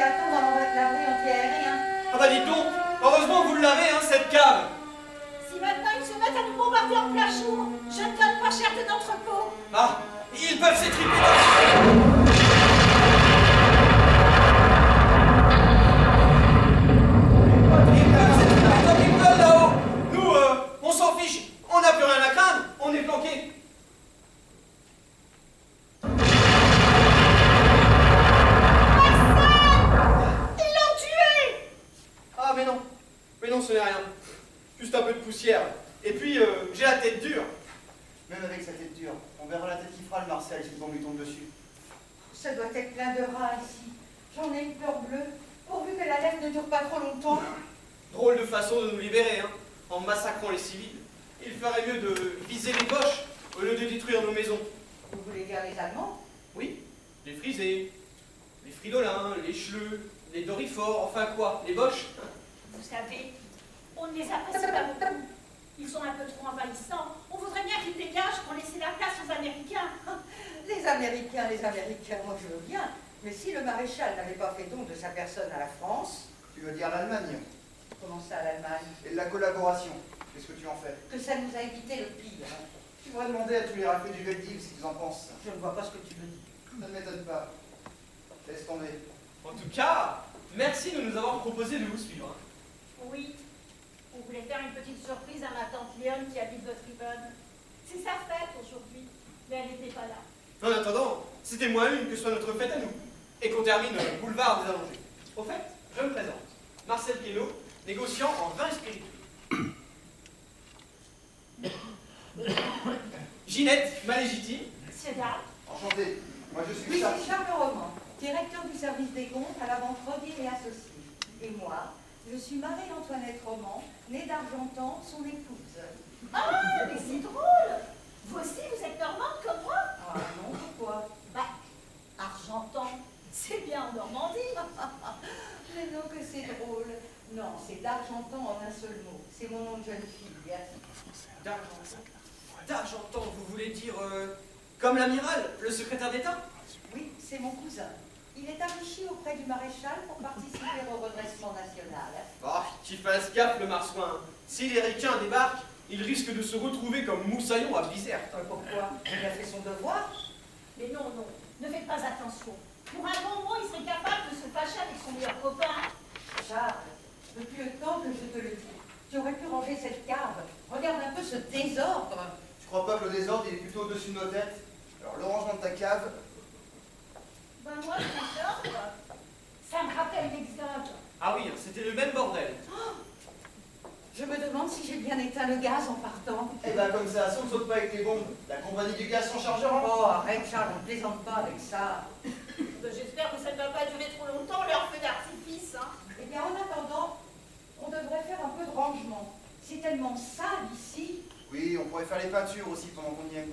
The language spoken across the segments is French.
a-t-on dans la rue anti-aérien? Ah bah dites donc, heureusement vous l'avez, hein, cette cave. Si maintenant ils se mettent à nous bombarder en plein jour, je ne donne pas cher de notre peau. Ah, ils peuvent s'étriper. On s'en fiche, on n'a plus rien à craindre, on est planqué. Ils l'ont tué! Ah mais non, ce n'est rien. Juste un peu de poussière. Et puis, j'ai la tête dure. Même avec sa tête dure, on verra la tête qui fera le Martial si on lui tombe dessus. Ça doit être plein de rats ici. J'en ai une peur bleue, pourvu que la lèvre ne dure pas trop longtemps. Drôle de façon de nous libérer, hein, en massacrant les civils. Il ferait mieux de viser les Boches au lieu de détruire nos maisons. Vous voulez dire les Allemands? Oui, les Frisés, les Fridolins, les Schleux, les Dorifors, enfin quoi, les Boches. Vous savez, on ne les apprécie pas beaucoup. Ils sont un peu trop envahissants. On voudrait bien qu'ils dégagent pour laisser la place aux Américains. Les Américains, moi je veux bien. Mais si le maréchal n'avait pas fait don de sa personne à la France... Tu veux dire l'Allemagne? Comment ça, l'Allemagne? Et la collaboration, qu'est-ce que tu en fais? Que ça nous a évité le pire. Tu devrais demander à tous les raflés du Veldiv ce qu'ils en pensent. Je ne vois pas ce que tu veux dire. Ça ne m'étonne pas. Laisse tomber. En tout cas, merci de nous avoir proposé de vous suivre. Oui, on voulait faire une petite surprise à ma tante Léone qui habite votre Yvonne. C'est sa fête aujourd'hui, mais elle n'était pas là. En attendant, c'était moins une que soit notre fête à nous. Et qu'on termine le boulevard des Allongés. Au fait, je me présente. Marcel Piello, négociant en vin et spiritueux. Ginette, ma légitime. C'est là. Enchanté. Moi je suis Oui, Charles. c'est Charles Roman, directeur du service des comptes à la banque Rodier et Associés. Et moi, je suis Marie-Antoinette Roman, née d'Argentan, son épouse. Ah, mais c'est drôle. Vous aussi, vous êtes normande comme moi? Ah non, pourquoi? Bah, Argentan, c'est bien en Normandie. Mais non que c'est drôle. Non, c'est d'Argentan en un seul mot. C'est mon nom de jeune fille. D'Argentan, vous voulez dire comme l'amiral, le secrétaire d'État? Oui, c'est mon cousin. Il est enrichi auprès du maréchal pour participer au redressement national. Ah, qu'il fasse gaffe le marsouin. Si les ricains débarquent, il risque de se retrouver comme Moussaillon à Bizerte. Pourquoi? Il a fait son devoir? Mais non, non, ne faites pas attention. Pour un bon mot, il serait capable de se fâcher avec son meilleur copain. Charles, depuis le temps que je te le dis, tu aurais pu ranger cette cave. Regarde un peu ce désordre. Tu crois pas que le désordre il est plutôt au-dessus de nos têtes? Alors le rangement de ta cave... Ben moi, le désordre, ça me rappelle l'exode. Ah oui, c'était le même bordel. Je me demande si j'ai bien éteint le gaz en partant. Eh ben comme ça, si on ne saute pas avec les bombes, la compagnie du gaz s'en chargera. Oh, arrête Charles, on ne plaisante pas avec ça. Ben, j'espère que ça ne va pas durer trop longtemps, leur feu d'artifice. Hein. Eh bien, en attendant, on devrait faire un peu de rangement. C'est tellement sale ici. Oui, on pourrait faire les peintures aussi pendant qu'on y est.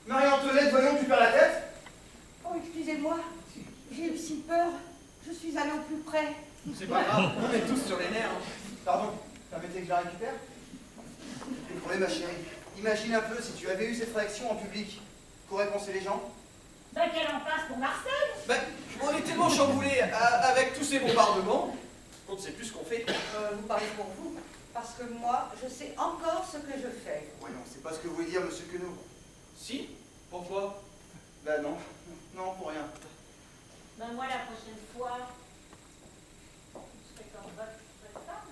Marie-Antoinette, voyons, tu perds la tête? Oh, excusez-moi, j'ai eu si peur. Je suis allée au plus près. C'est pas grave, on est tous sur les nerfs. Pardon, permettez que je la récupère? Oui, ma chérie, imagine un peu si tu avais eu cette réaction en public. Qu'auraient pensé les gens? Ben qu'elle en passe pour Marcel. Ben, on est tellement chamboulés avec tous ces bombardements qu'on ne sait plus ce qu'on fait. Vous parlez pour vous, parce que moi, je sais encore ce que je fais. Voyons, c'est pas ce que voulait dire monsieur Queneau. Si? Pourquoi? Ben non, non, pour rien. Ben moi, la prochaine fois, je serai comme votre femme.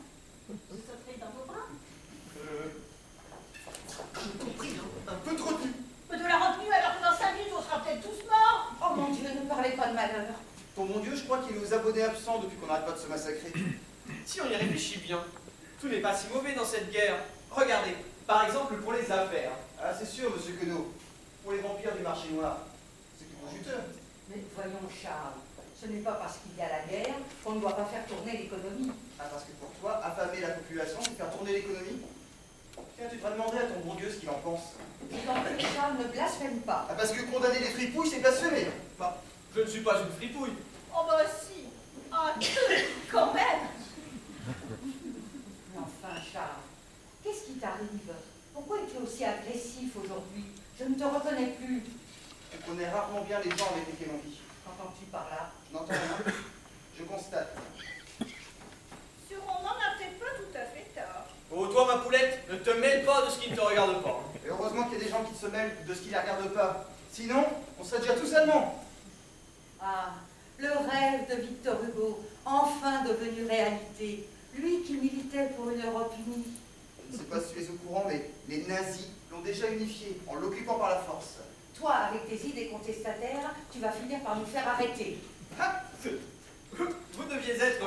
Je sauterai dans vos bras. J'ai compris, hein, un peu trop tenu. De la retenue alors que dans 5 minutes, on sera peut-être tous morts. Oh mon Dieu, ne parlez pas de malheur. Ton bon Dieu, je crois qu'il est aux abonnés absents depuis qu'on n'arrête pas de se massacrer. Si on y réfléchit bien, tout n'est pas si mauvais dans cette guerre. Regardez, par exemple pour les affaires. Ah, c'est sûr, monsieur Queneau. Pour les vampires du marché noir, c'est du bon juteux. Mais voyons Charles, ce n'est pas parce qu'il y a la guerre qu'on ne doit pas faire tourner l'économie. Ah, parce que pour toi, affamer la population, c'est faire tourner l'économie? Tiens, tu devrais demander à ton bon Dieu ce qu'il en pense. Et tant que Charles ne blasphème pas. Ah, parce que condamner les fripouilles, c'est blasphémer. Bah, je ne suis pas une fripouille. Oh bah si. Ah, quand même. Mais enfin Charles, qu'est-ce qui t'arrive? Pourquoi es-tu aussi agressif aujourd'hui? Je ne te reconnais plus. Tu connais rarement bien les gens avec lesquels on vit. Qu'entends-tu par là? N'entends rien. Je constate. Ce roman n'a peut-être pas tout à fait tort. Oh, toi, ma poulette, ne te mêle pas de ce qui ne te regarde pas. Et heureusement qu'il y a des gens qui se mêlent de ce qui ne les regarde pas. Sinon, on serait déjà tous allemands. Ah, le rêve de Victor Hugo, enfin devenu réalité. Lui qui militait pour une Europe unie. Je ne sais pas si tu es au courant, mais les nazis l'ont déjà unifié en l'occupant par la force. Toi, avec tes idées contestataires, tu vas finir par nous faire arrêter. Ah, vous deviez être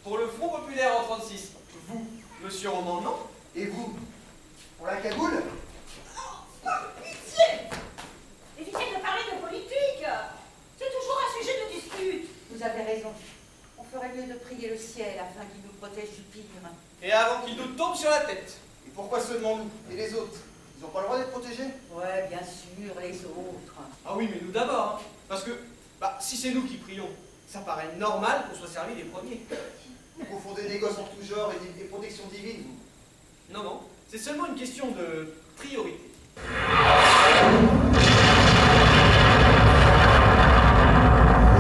pour le Front Populaire en 36. Vous, monsieur Roman, non? Et vous, pour la cagoule? Pitié! Évitez de parler de politique. C'est toujours un sujet de dispute. Vous avez raison. On ferait mieux de prier le ciel afin qu'il nous protège du pire. Et avant qu'il nous tombe sur la tête. Et pourquoi seulement nous? Et les autres? Ils n'ont pas le droit d'être protégés? Ouais, bien sûr, les autres. Ah oui, mais nous d'abord, hein. Parce que, si c'est nous qui prions, ça paraît normal qu'on soit servi les premiers. Vous confondez négoce en tout genre et protection divine, vous? Non, non, c'est seulement une question de priorité. Elle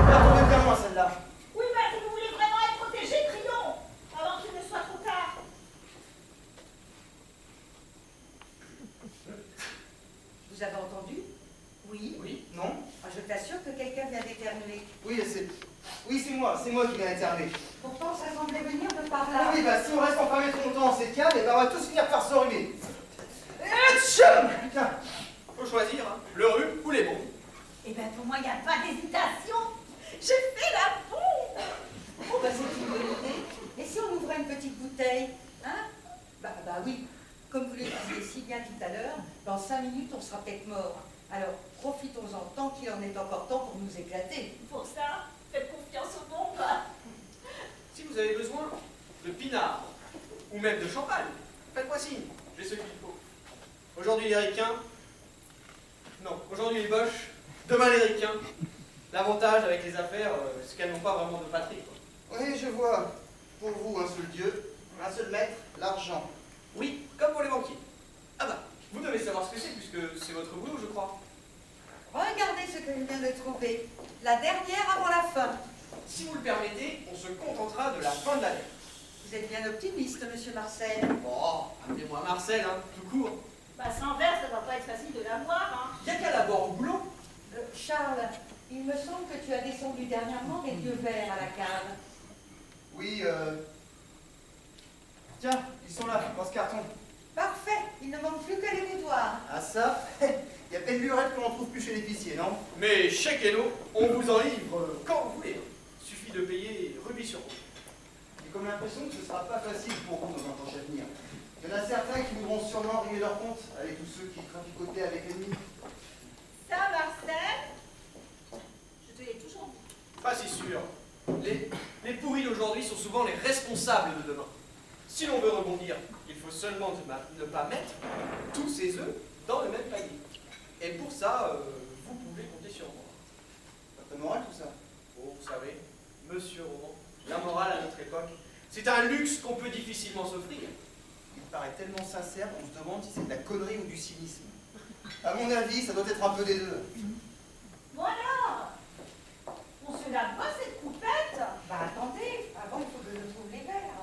va tomber bien loin, celle-là. Oui, mais si vous voulez vraiment être protégé, prions, avant qu'il ne soit trop tard. Vous avez entendu? Oui. Oui. Non? Ah, je t'assure que quelqu'un vient d'éternuer. Oui, c'est moi qui viens d'éternuer. Pourtant, ça semblait venir de par Ah là. oui, si on reste enfermé trop longtemps en cette cave, on va tous finir par s'enrhumer. Putain! Faut choisir, hein, le rhume ou les bombes. Eh bien, pour moi, il n'y a pas d'hésitation. Je fais la pompe. Oh, bah c'est une bonne idée. Et si on ouvrait une petite bouteille? Hein? Bah oui. Comme vous le disiez si bien tout à l'heure, dans 5 minutes, on sera peut-être mort. Alors, profitons-en tant qu'il en est encore temps pour nous éclater. Pour ça, faites confiance aux bombes. Si vous avez besoin de pinard, ou même de champagne, faites-moi signe, j'ai ce qu'il faut. Aujourd'hui les ricains, non, aujourd'hui les boches, demain les ricains. L'avantage avec les affaires, c'est qu'elles n'ont pas vraiment de patrie, quoi. Oui, je vois. Pour vous, un seul Dieu, un seul maître, l'argent. Oui, comme pour les banquiers. Ah bah, vous devez savoir ce que c'est, puisque c'est votre boulot, je crois. Regardez ce que je viens de trouver. La dernière avant la fin. Si vous le permettez, on se contentera de la fin de l'année. Vous êtes bien optimiste, monsieur Marcel. Oh, appelez-moi Marcel, hein, tout court. Bah, sans verre, ça va pas être facile de l'avoir, hein. Y'a qu'à la boire au boulot. Charles, il me semble que tu as descendu dernièrement des vieux verres à la cave. Oui, Tiens, ils sont là, dans ce carton. Parfait, il ne manque plus que les boudoirs. Ah ça, il y a peine lurette qu'on en trouve plus chez l'épicier, non? Mais chez Keno, on vous en livre quand vous voulez. Suffit de payer rubis sur rubis. J'ai comme l'impression que ce sera pas facile pour vous dans un proche avenir. Il y en a certains qui voudront sûrement régler leur compte avec tous ceux qui traficotaient avec l'ennemi. Ça, Marcel, je te l'ai toujours dit. Pas si sûr. Les pourris d'aujourd'hui sont souvent les responsables de demain. Si l'on veut rebondir, il faut seulement ne pas mettre tous ses œufs dans le même panier. Et pour ça, vous pouvez compter sur moi. Pas de morale tout ça. Oh, vous savez, monsieur Roman, la morale à notre époque, c'est un luxe qu'on peut difficilement s'offrir. Il paraît tellement sincère qu'on se demande si c'est de la connerie ou du cynisme. À mon avis, ça doit être un peu des deux. Voilà. On se lave pas cette coupette. Bah attendez, avant il faut que je trouve les verres.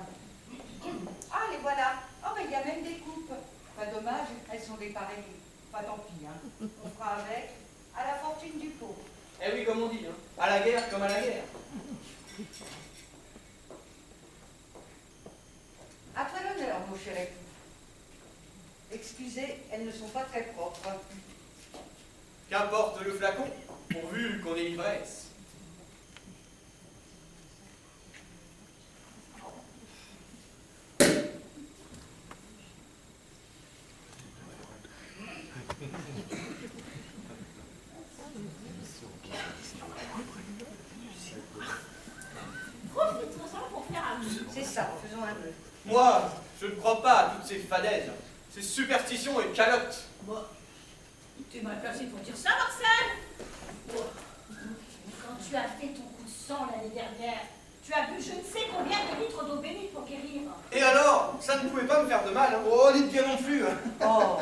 Ah, les voilà. Oh, mais il y a même des coupes. Pas dommage, elles sont dépareillées. Pas tant pis, hein. On fera avec, à la fortune du pot. Eh oui, comme on dit, hein, à la guerre comme à la guerre. À toi l'honneur, mon cher époux. Excusez, elles ne sont pas très propres. Qu'importe le flacon, pourvu qu'on ait l'ivresse. Profitons-en pour faire un jeu. C'est ça, faisons un nœud. Moi, je ne crois pas à toutes ces fadaises, ces superstitions et calottes. Bon, t'es mal placé pour dire ça, Marcel. Quand tu as fait ton coup de sang l'année dernière, tu as bu je ne sais combien de litres d'eau bénite pour guérir. Et alors, ça ne pouvait pas me faire de mal, hein. Oh, dites bien non plus. Oh,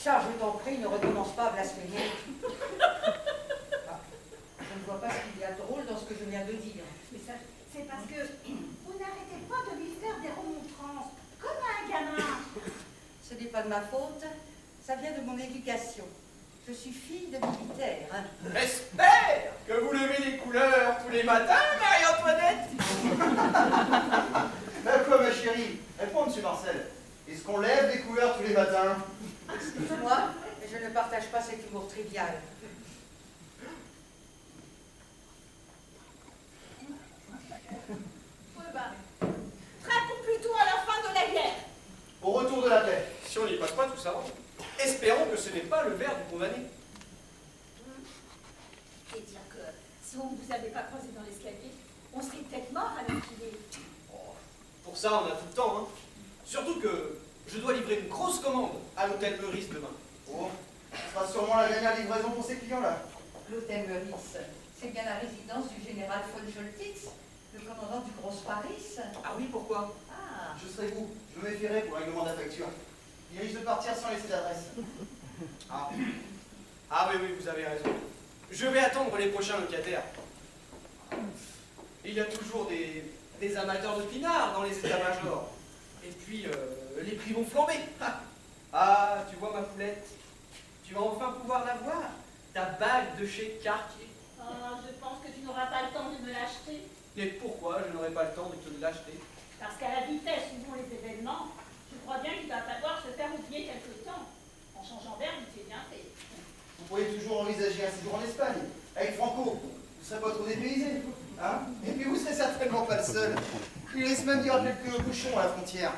Charles, je t'en prie, ne recommence pas à blasphémer. Ah, je ne vois pas ce qu'il y a de drôle dans ce que je viens de dire. Mais ça, c'est parce que vous n'arrêtez pas de lui faire des remontrances, comme un gamin. Ce n'est pas de ma faute, ça vient de mon éducation. Je suis fille de militaire. Hein. J'espère que vous levez les couleurs tous les matins, Marie-Antoinette. Ben quoi, ma chérie? Réponds, monsieur Marcel. Est-ce qu'on lève des couleurs tous les matins? Excuse-moi, mais je ne partage pas cet humour trivial. Ouais, bah, traquons plutôt à la fin de la guerre. Au retour de la paix. Si on n'y passe pas tout ça, espérons que ce n'est pas le verre du condamné. Et dire que si on ne vous avait pas croisé dans l'escalier, on serait peut-être mort à l'enfiler. Oh, pour ça, on a tout le temps, hein. Surtout que je dois livrer une grosse commande à l'hôtel Meurice demain. Oh, ce sera sûrement la dernière livraison pour ces clients-là. L'hôtel Meurice, c'est bien la résidence du général von Scholtitz, le commandant du Gros Paris. Ah oui, pourquoi? Ah, Je serai vous. Je me méfierai pour le règlement de la facture. Il risque de partir sans laisser d'adresse. Ah. Ah oui, oui, vous avez raison. Je vais attendre les prochains locataires. Il y a toujours des amateurs de pinard dans les états-majors. Et puis, les prix vont flamber. Ah, tu vois ma poulette, tu vas enfin pouvoir la voir. Ta bague de chez Cartier. Ah, je pense que tu n'auras pas le temps de me l'acheter. Et pourquoi je n'aurai pas le temps de te l'acheter? Parce qu'à la vitesse où vont les événements, je crois bien qu'il va falloir se faire oublier quelque temps. En changeant d'air, tu es bien fait. Vous pourriez toujours envisager un séjour en Espagne, avec Franco. Vous ne serez pas trop dépaysé, hein? Et puis vous serez certainement pas le seul. Il risque même d'y avoir quelques bouchons à la frontière.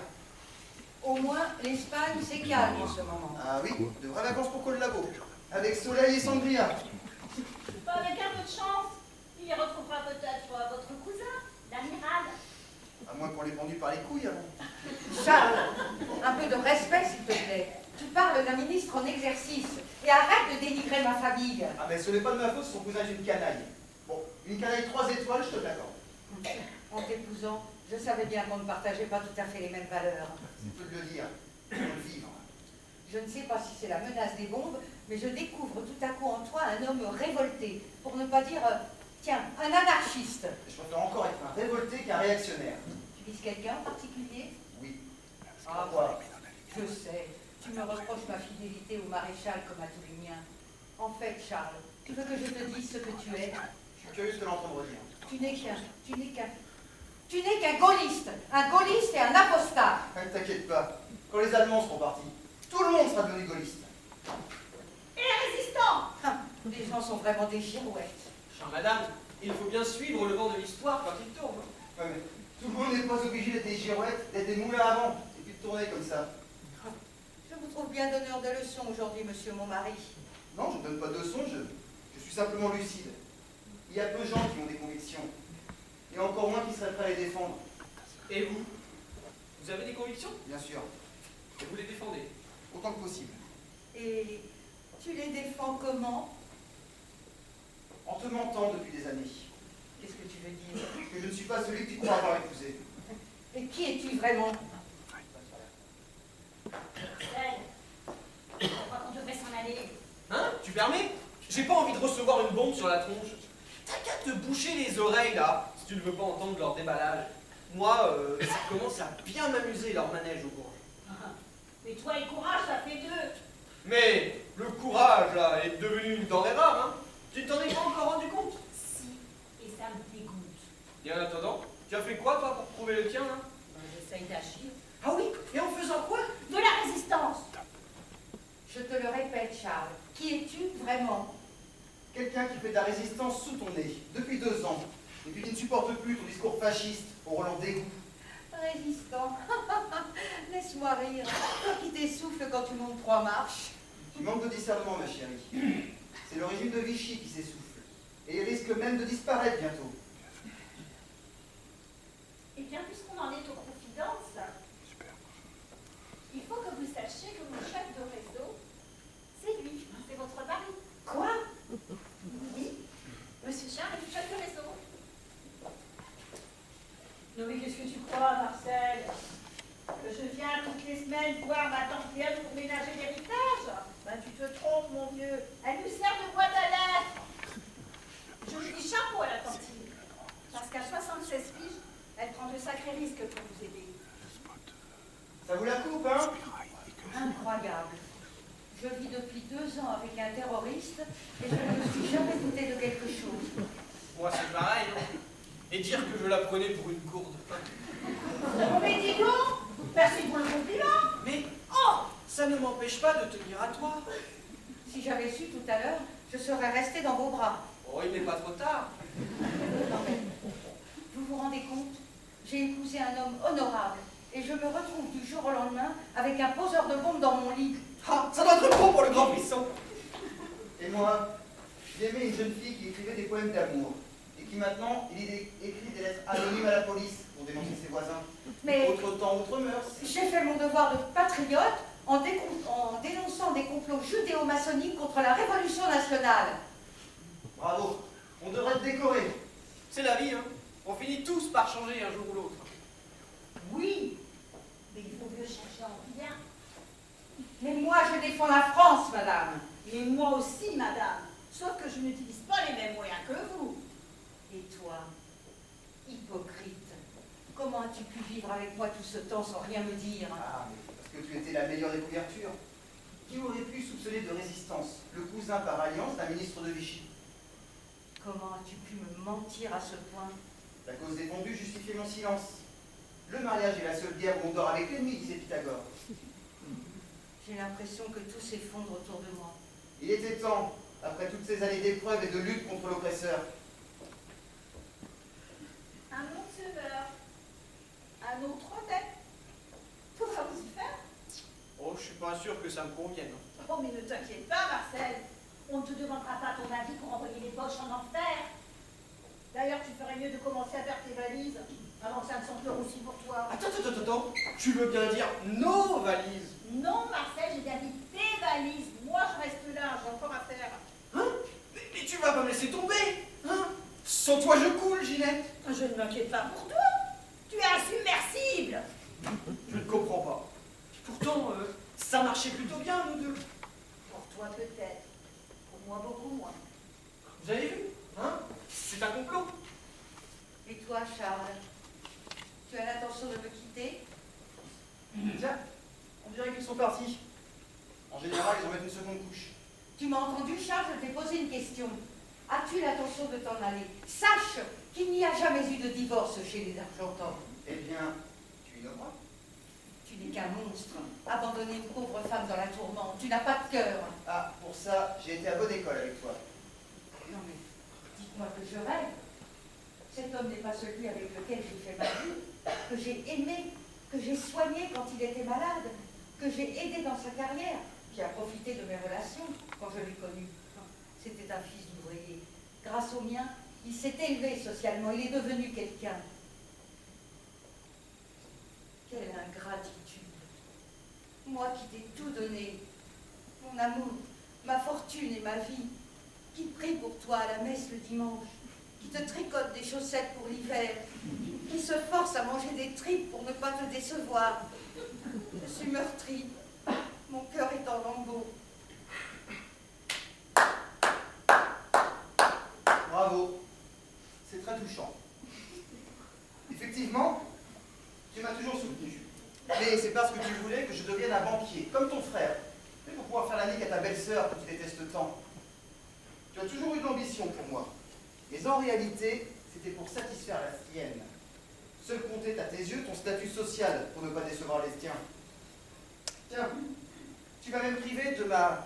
au moins, l'Espagne, c'est calme en ce moment. Ah oui, de vraies vacances pour Collabo. Avec soleil et sangria. Pas avec un peu de chance, il y retrouvera peut-être votre cousin, l'amiral. À moins qu'on l'ait pendu par les couilles avant. Charles, un peu de respect, s'il te plaît. Tu parles d'un ministre en exercice. Et arrête de dénigrer ma famille. Ah mais ce n'est pas de ma faute, son cousin est une canaille. Bon, une canaille 3 étoiles, je te l'accorde. En t'épousant, je savais bien qu'on ne partageait pas tout à fait les mêmes valeurs. C'est peu de le dire. Faut le vivre. Je ne sais pas si c'est la menace des bombes, mais je découvre tout à coup en toi un homme révolté, pour ne pas dire, tiens, un anarchiste. Je préfère encore être un révolté qu'un réactionnaire. Tu vises quelqu'un en particulier? Oui. Ah, Pourquoi? je sais. Tu me reproches ma fidélité au maréchal comme à tous les miens. En fait, Charles, tu veux que je te dise ce que tu es? Je suis curieux de l'entendre dire. Tu n'es qu'un gaulliste. Un gaulliste et un apostat. Ne t'inquiète pas. Quand les Allemands seront partis, tout le monde sera devenu gaulliste. Et les résistants! Ah, les gens sont vraiment des girouettes. Chère madame, il faut bien suivre le vent de l'histoire quand il tourne. Ouais, mais tout le monde n'est pas obligé d'être des girouettes, d'être des moulins à vent, et puis de tourner comme ça. Je vous trouve bien donneur de leçons aujourd'hui, monsieur mon mari. Non, je ne donne pas de leçons, je suis simplement lucide. Il y a peu de gens qui ont des convictions, et encore moins qui seraient prêts à les défendre. Et vous? Vous avez des convictions? Bien sûr, Et vous les défendez? autant que possible. Et tu les défends comment? En te mentant depuis des années, Qu'est-ce que tu veux dire? que je ne suis pas celui que tu crois avoir épousé. Et qui es-tu vraiment? Je crois qu'on devrait s'en aller. Hein? Tu permets? J'ai pas envie de recevoir une bombe sur la tronche. T'as qu'à te boucher les oreilles là, si tu ne veux pas entendre leur déballage. Moi, ça commence à bien m'amuser leur manège au courage. Mais toi et courage, ça fait deux. Mais le courage là est devenu une denrée rare, hein? Tu ne t'en es pas encore rendu compte? Si, et ça me dégoûte. Et en attendant, tu as fait quoi toi pour prouver le tien là? J'essaye d'agir. Ah oui? Et en faisant quoi? De la résistance! Je te le répète, Charles. Qui es-tu vraiment? Quelqu'un qui fait de la résistance sous ton nez, depuis 2 ans, et puis qui ne supporte plus ton discours fasciste au Roland dégoût. Résistant. Laisse-moi rire. Toi qui t'essouffles quand tu montes 3 marches. Tu manques de discernement, ma chérie. C'est le régime de Vichy qui s'essouffle, et il risque même de disparaître bientôt. Eh bien, puisqu'on en est aux confidences, il faut que vous sachiez que mon chef de réseau, c'est lui, c'est votre mari. Quoi? Oui, monsieur Charles est le chef de réseau. Non mais qu'est-ce que tu crois, Marcel? Que je viens toutes les semaines voir ma tante Léa pour ménager l'héritage? que pour vous aider? Ça vous la coupe, hein? Incroyable. Je vis depuis 2 ans avec un terroriste et je ne me suis jamais douté de quelque chose. Moi, c'est pareil. Hein. Et dire que je la prenais pour une gourde. Oh, mais dis donc! Merci pour le compliment! Mais, oh, ça ne m'empêche pas de tenir à toi. Si j'avais su tout à l'heure, je serais restée dans vos bras. Oh, il n'est pas trop tard. Non, mais vous vous rendez compte? J'ai épousé un homme honorable et je me retrouve du jour au lendemain avec un poseur de bombes dans mon lit. Ah, ça doit être trop pour le grand puissant. Et moi, j'aimais une jeune fille qui écrivait des poèmes d'amour. Et qui maintenant, il écrit des lettres anonymes à la police pour dénoncer ses voisins. Mais Autre temps, autre mœurs. j'ai fait mon devoir de patriote en dénonçant des complots judéo-maçonniques contre la Révolution nationale. Bravo, on devrait te décorer. C'est la vie, hein. On finit tous par changer un jour ou l'autre. Oui, mais il vaut mieux changer en bien. Mais moi, je défends la France, madame. Et moi aussi, madame. Sauf que je n'utilise pas les mêmes moyens que vous. Et toi, hypocrite, comment as-tu pu vivre avec moi tout ce temps sans rien me dire? Ah, mais parce que tu étais la meilleure des couvertures. Qui aurait pu soupçonner de résistance? Le cousin par alliance d'un ministre de Vichy. Comment as-tu pu me mentir à ce point? La cause défendue justifiait mon silence. Le mariage est la seule guerre où on dort avec l'ennemi, disait Pythagore. J'ai l'impression que tout s'effondre autour de moi. Il était temps, après toutes ces années d'épreuves et de lutte contre l'oppresseur. Un autre serveur. Un autre tête. Pourra vous y faire? Oh, je suis pas sûr que ça me convienne. Oh, mais ne t'inquiète pas, Marcel. On ne te demandera pas ton avis pour envoyer les poches en enfer. D'ailleurs, tu ferais mieux de commencer à faire tes valises avant que ça ne s'empleure aussi pour toi. Attends. Tu veux bien dire nos valises? Non, Marcel, j'ai bien dit tes valises. Moi, je reste là, j'ai encore à faire. Hein? Mais tu vas pas me laisser tomber, hein? Sans toi, je coule, Ginette. Je ne m'inquiète pas pour toi. Tu es insubmersible. Je ne comprends pas. Pourtant, ça marchait plutôt bien, nous deux. Pour toi, peut-être. Pour moi, beaucoup moins. Vous avez vu, hein? C'est un complot. Et toi, Charles, tu as l'intention de me quitter? Tiens, on dirait qu'ils sont partis. En général, ils en mettent une seconde couche. Tu m'as entendu, Charles, je t'ai posé une question. As-tu l'intention de t'en aller? Sache qu'il n'y a jamais eu de divorce chez les Argentins. Eh bien, tu ignoreras. Tu n'es qu'un monstre, abandonner une pauvre femme dans la tourmente. Tu n'as pas de cœur. Ah, pour ça, j'ai été à bonne école avec toi. Non mais, dites-moi que je rêve. Cet homme n'est pas celui avec lequel j'ai fait ma vie, que j'ai aimé, que j'ai soigné quand il était malade, que j'ai aidé dans sa carrière, qui a profité de mes relations quand je l'ai connu. C'était un fils d'ouvrier. Grâce au mien, il s'est élevé socialement, il est devenu quelqu'un. Quelle ingratitude. Moi qui t'ai tout donné, mon amour, ma fortune et ma vie, qui prie pour toi à la messe le dimanche, qui te tricote des chaussettes pour l'hiver, qui se force à manger des tripes pour ne pas te décevoir. Je suis meurtrie, mon cœur est en lambeaux. Bravo. C'est très touchant. Effectivement, tu m'as toujours soutenu. Mais c'est parce que tu voulais que je devienne un banquier, comme ton frère. Mais pour pouvoir faire la nique à ta belle-sœur que tu détestes tant. Tu as toujours eu de l'ambition pour moi. Mais en réalité, c'était pour satisfaire la sienne. Seul comptait à tes yeux ton statut social pour ne pas décevoir les tiens. Tiens, tu m'as même privé de ma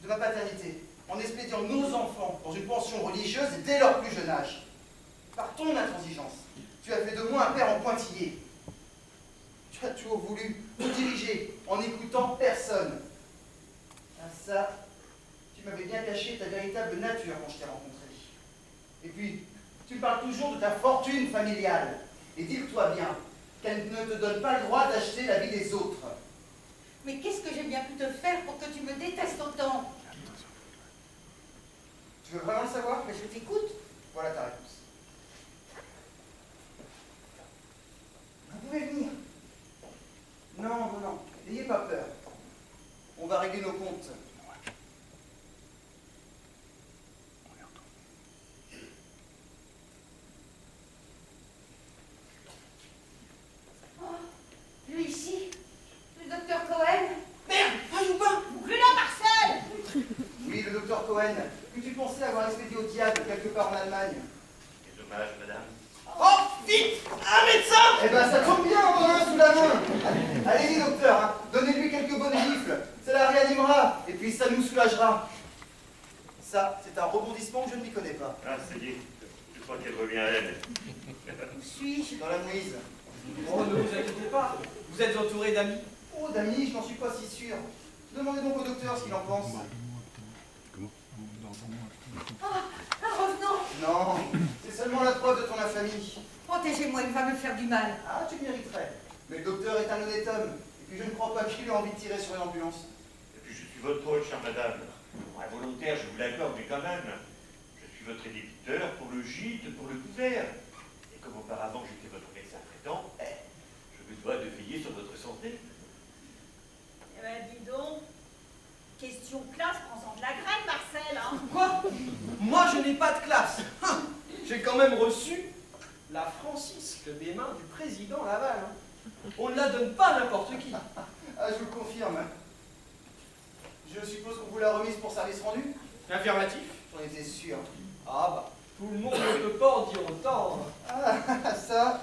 paternité, en expédiant nos enfants dans une pension religieuse et dès leur plus jeune âge. Par ton intransigeance, tu as fait de moi un père en pointillé. Tu as toujours voulu nous diriger en n'écoutant personne. À ça, tu m'avais bien caché ta véritable nature quand je t'ai rencontré. Et puis, tu parles toujours de ta fortune familiale. Et dis-toi bien qu'elle ne te donne pas le droit d'acheter la vie des autres. Mais qu'est-ce que j'ai bien pu te faire pour que tu me détestes autant? Tu veux vraiment le savoir? Mais je t'écoute. Voilà ta réponse. Vous pouvez venir. Non, n'ayez pas peur. On va régler nos comptes. Cohen, que tu pensais avoir expédié au diable quelque part en Allemagne. C'est dommage, madame. Oh, vite! Un médecin! Eh ben, ça tombe bien, on en a un sous la main. Allez-y, docteur, hein. Donnez-lui quelques bonnes gifles. Ça la réanimera, et puis ça nous soulagera. Ça, c'est un rebondissement que je ne m'y connais pas. Ah, ça y est, je crois qu'elle revient à elle. Où suis-je? Dans la mouise. Oh, ne vous inquiétez pas, vous êtes entouré d'amis. Oh, d'amis, je n'en suis pas si sûr. Demandez donc au docteur ce qu'il en pense. Un revenant! Non, c'est seulement la preuve de ton infamie. Protégez-moi, il va me faire du mal. Ah, tu mériterais. Mais le docteur est un honnête homme. Et puis je ne crois pas qu'il ait envie de tirer sur une ambulance. Et puis je suis votre rôle, chère madame. Bon, involontaire, je vous l'accorde, mais quand même. Je suis votre débiteur pour le gîte, pour le couvert. Et comme auparavant j'étais votre médecin traitant, je me dois de veiller sur votre santé. Eh ben, dis donc, question classe, prends-en de la graine, Marcel, hein. Quoi? Moi, je n'ai pas de classe. J'ai quand même reçu la francisque des mains du président Laval. On ne la donne pas à n'importe qui. Ah, je vous le confirme. Je suppose qu'on vous l'a remise pour service rendu? Affirmatif. J'en étais sûr. Ah bah, tout le monde ne peut pas en dire autant. Ah, ça,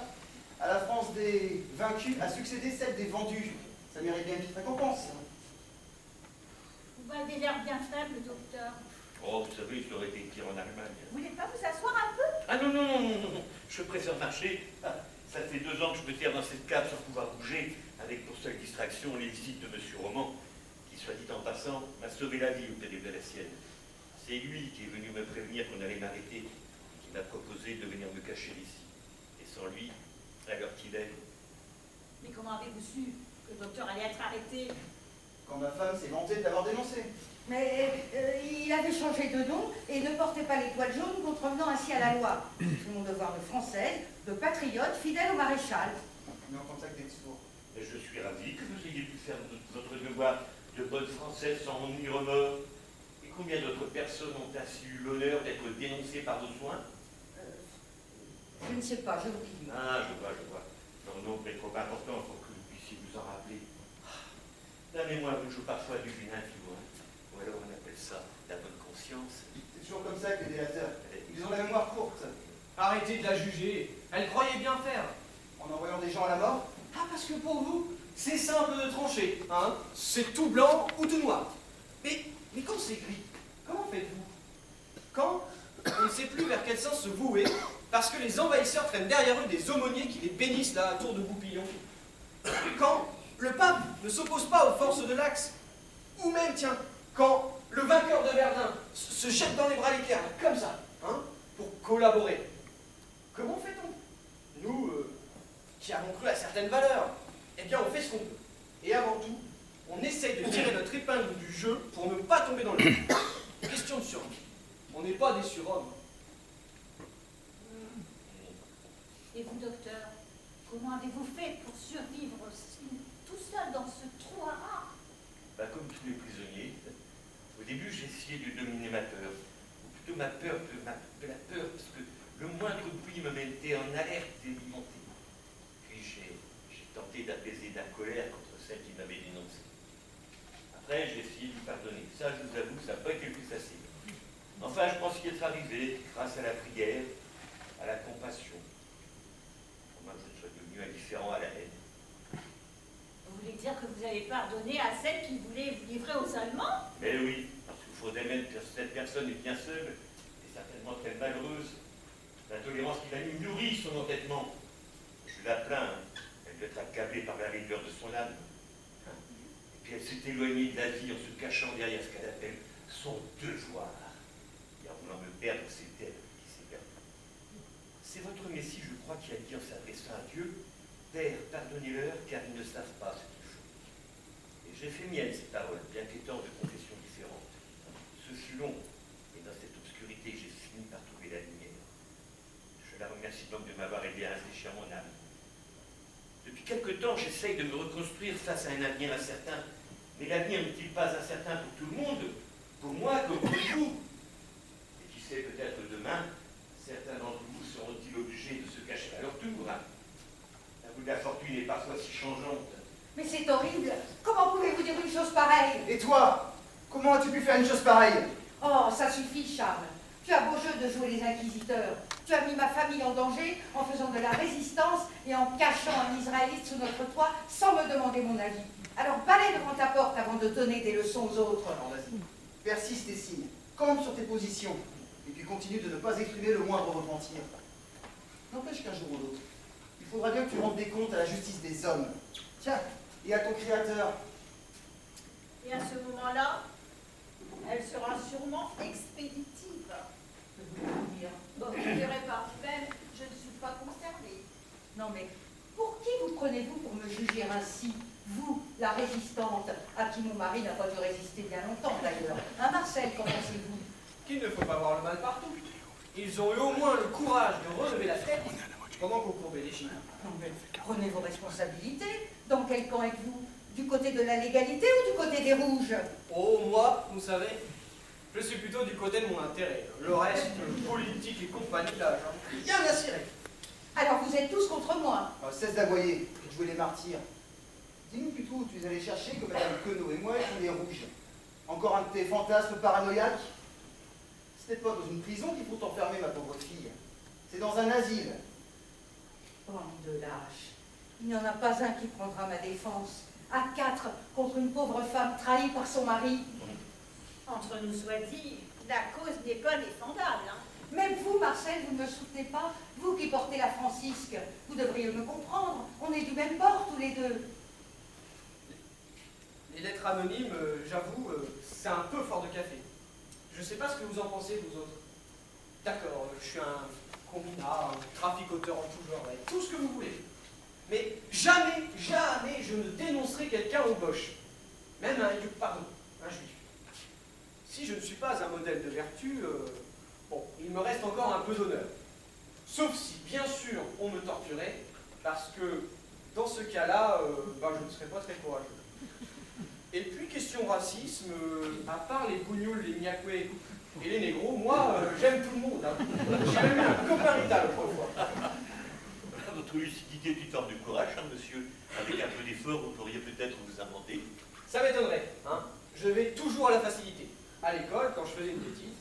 à la France des vaincus a succédé celle des vendus. Ça mérite bien une petite récompense. Vous avez l'air bien faible, docteur. Oh, vous savez, je l'aurais été pire en Allemagne. Vous voulez pas vous asseoir un peu? Ah non, non, non, non, non, je préfère marcher. Ah, ça fait 2 ans que je me tiens dans cette cave sans pouvoir bouger, avec pour seule distraction les visites de Monsieur Roman, qui, soit dit en passant, m'a sauvé la vie au péril de la sienne. C'est lui qui est venu me prévenir qu'on allait m'arrêter, qui m'a proposé de venir me cacher ici. Et sans lui, à l'heure qu'il est. Mais comment avez-vous su que le docteur allait être arrêté? Quand ma femme s'est vantée de l'avoir dénoncé. Mais il avait changé de nom et ne portait pas l'étoile jaune, contrevenant ainsi à la loi. C'est mon devoir de française, de patriote, fidèle au maréchal. Mais en contact d'être sourd. Et je suis ravi que vous ayez pu faire votre devoir de bonne française sans ennui remords. Et combien d'autres personnes ont ainsi eu l'honneur d'être dénoncées par vos soins? Je ne sais pas, j'ai oublié. Ah, je vois, je vois. Leur nombre est trop important pour que vous puissiez vous en rappeler. Donnez-moi, vous jouez parfois du vilain filouin. Ou alors on appelle ça la bonne conscience. C'est toujours comme ça avec les délateurs. Ils ont la mémoire courte. Arrêtez de la juger. Elle croyait bien faire. En envoyant des gens à la mort. Ah, parce que pour vous, c'est simple de trancher, hein. C'est tout blanc ou tout noir. Mais quand c'est gris, comment faites-vous? Quand on ne sait plus vers quel sens se vouer, parce que les envahisseurs traînent derrière eux des aumôniers qui les bénissent là à tour de goupillon. Quand le pape ne s'oppose pas aux forces de l'Axe, ou même, tiens, quand le vainqueur de Verdun se jette dans les bras l'éclair, comme ça, hein, pour collaborer. Comment fait-on? Nous, qui avons cru à certaines valeurs, eh bien on fait ce qu'on peut. Et avant tout, on essaye de tirer notre épingle du jeu pour ne pas tomber dans le jeu. Question de survie. On n'est pas des surhommes. Et vous, docteur, comment avez-vous fait pour survivre tout seul dans ce trou à rats? Bah, comme tous les prisonniers, au début j'ai essayé de dominer ma peur. Ou plutôt ma peur de la peur, parce que le moindre bruit me mettait en alerte et montait. Puis j'ai tenté d'apaiser la colère contre celle qui m'avait dénoncé. Après, j'ai essayé de lui pardonner. Ça, je vous avoue, ça n'a pas été le plus facile. Enfin, je pense y être arrivé grâce à la prière, à la compassion. Pour moi, je sois devenu indifférent à la haine. Vous voulez dire que vous avez pardonné à celle qui voulait vous livrer aux Allemands? Mais oui, parce qu'il faudrait même que cette personne est bien seule, et certainement très malheureuse. L'intolérance qui l'anime nourrit son entêtement. Je la plains, elle doit être accablée par la rigueur de son âme. Et puis elle s'est éloignée de la vie en se cachant derrière ce qu'elle appelle son devoir. Et en voulant me perdre, c'est elle qui s'est perdue. C'est votre Messie, je crois, qui a dit en s'adressant à Dieu, « Père, pardonnez-leur, car ils ne savent pas ce qu'ils font. » Et j'ai fait mienne ces paroles, bien qu'étant de confessions différentes. Ce fut long, et dans cette obscurité, j'ai fini par trouver la lumière. Je la remercie donc de m'avoir aidé à réfléchir mon âme. Depuis quelque temps, j'essaye de me reconstruire face à un avenir incertain. Mais l'avenir n'est-il pas incertain pour tout le monde? Pour moi comme pour vous? Et qui sait, peut-être demain, certains d'entre vous seront-ils obligés de se cacher à leur tour. La roue de la fortune est parfois si changeante. Mais c'est horrible. Comment pouvez-vous dire une chose pareille? Et toi, comment as-tu pu faire une chose pareille? Oh, ça suffit, Charles. Tu as beau jeu de jouer les inquisiteurs. Tu as mis ma famille en danger en faisant de la résistance et en cachant un Israélite sous notre toit sans me demander mon avis. Alors balaie devant ta porte avant de donner des leçons aux autres. Alors vas-y, persiste et signe. Campe sur tes positions. Et puis continue de ne pas exprimer le moindre repentir. N'empêche qu'un jour ou l'autre, il faudra bien que tu rendes des comptes à la justice des hommes. Tiens, et à ton Créateur. Et à ce moment-là, elle sera sûrement expéditive. Que voulez-vous dire? Bon, je dirais par vous-même, je ne suis pas concernée. Non mais, pour qui vous prenez-vous pour me juger ainsi? Vous, la résistante, à qui mon mari n'a pas dû résister bien longtemps d'ailleurs. Hein, Marcel, qu'en pensez-vous? Qu'il ne faut pas voir le mal partout. Ils ont eu au moins le courage de relever la tête pendant qu'on courbait les chiens. Non mais, prenez vos responsabilités. Dans quel camp êtes-vous? Du côté de la légalité ou du côté des rouges? Oh, moi, vous savez, je suis plutôt du côté de mon intérêt. Le reste, politique et compagnie, là, j'en ai bien à cirer. Alors vous êtes tous contre moi. Alors, cesse d'aboyer et de jouer les martyrs. Dis-nous plutôt où tu es allé chercher que Madame Queneau et moi étions les rouges. Encore un de tes fantasmes paranoïaques? Ce n'est pas dans une prison qu'il faut t'enfermer, ma pauvre fille. C'est dans un asile. Bande de lâches. Il n'y en a pas un qui prendra ma défense. À 4 contre une pauvre femme trahie par son mari. Entre nous soit dit, la cause n'est pas défendable. Hein. Même vous, Marcel, vous ne me soutenez pas. Vous qui portez la francisque, vous devriez me comprendre. On est du même bord tous les deux. Les lettres anonymes, j'avoue, c'est un peu fort de café. Je sais pas ce que vous en pensez, vous autres. D'accord, je suis un combinat, un traficoteur en tout genre, et tout ce que vous voulez. Mais jamais, jamais je ne dénoncerai quelqu'un au boche. Même un juif. Si je ne suis pas un modèle de vertu, bon, il me reste encore un peu d'honneur. Sauf si, bien sûr, on me torturait, parce que, dans ce cas-là, je ne serais pas très courageux. Et puis, question racisme, à part les bougnoules, les miakoués et les négros, moi, j'aime tout le monde. Hein. J'ai même eu un copain rital l'autre fois. Votre lucidité est une forme de courage, hein, monsieur. Avec un peu d'effort, vous pourriez peut-être vous inventer. Ça m'étonnerait, hein. Je vais toujours à la facilité. À l'école, quand je faisais une bêtise,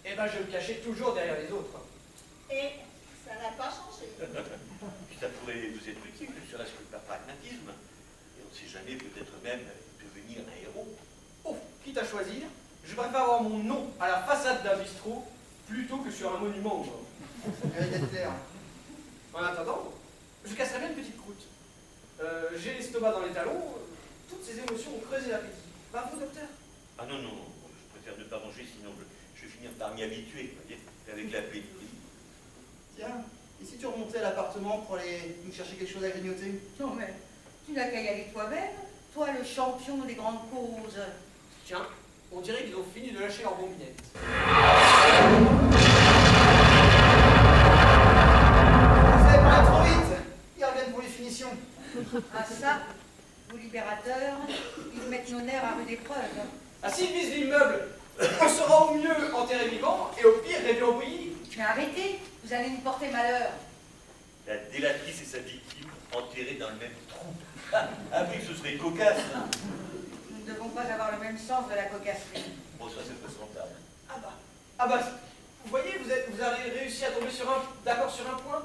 je me cachais toujours derrière les autres. Et ça n'a pas changé. Puis ça pourrait vous être utile, ne serait-ce que par pragmatisme. Et on ne sait jamais, peut-être même devenir un héros. Oh, quitte à choisir, je préfère avoir mon nom à la façade d'un bistrot plutôt que sur un monument aux morts. Ça mérite d'être clair. En attendant, je casserai bien une petite croûte. J'ai l'estomac dans les talons, toutes ces émotions ont creusé l'appétit. Pas vous, docteur? Ah non, non, je préfère ne pas manger, sinon je vais finir par m'y habituer, vous voyez, avec l'appétit. Tiens, et si tu remontais à l'appartement pour aller nous chercher quelque chose à grignoter? Non mais, tu n'as qu'à y aller toi-même. Toi, le champion des grandes causes. Tiens, on dirait qu'ils ont fini de lâcher leur bombinette. Vous allez pas trop vite. Ils reviennent pour les finitions. Ah ça, vous libérateurs, ils mettent nos nerfs à rude épreuve. Ah, s'ils visent l'immeuble, on sera au mieux enterré vivant et au pire réduit en bouillie. Mais arrêtez, vous allez nous porter malheur. La délatrice et sa victime enterrées dans le même trou. Ah oui, ce serait cocasse. Hein. Nous ne devons pas avoir le même sens de la cocasserie. Bon, ça c'est présentable. Ah bah, vous voyez, vous avez réussi à tomber d'accord sur un point.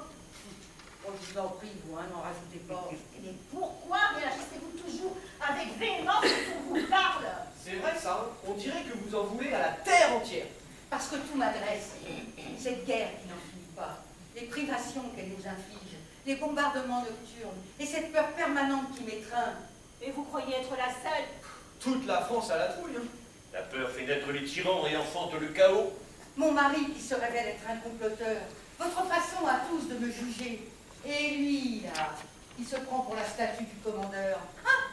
Oh, je vous en prie, vous, hein, n'en rajoutez pas. Mais pourquoi réagissez-vous toujours avec véhémence quand on vous parle? C'est vrai ça, hein. On dirait que vous en voulez à la terre entière. Parce que tout m'agresse. Cette guerre qui n'en finit pas, les privations qu'elle nous inflige, les bombardements nocturnes, et cette peur permanente qui m'étreint. Et vous croyez être la seule? Toute la France à la trouille. Hein. La peur fait naître les tyrans et enfante le chaos. Mon mari qui se révèle être un comploteur, votre façon à tous de me juger. Et lui, là, il se prend pour la statue du commandeur. Ah,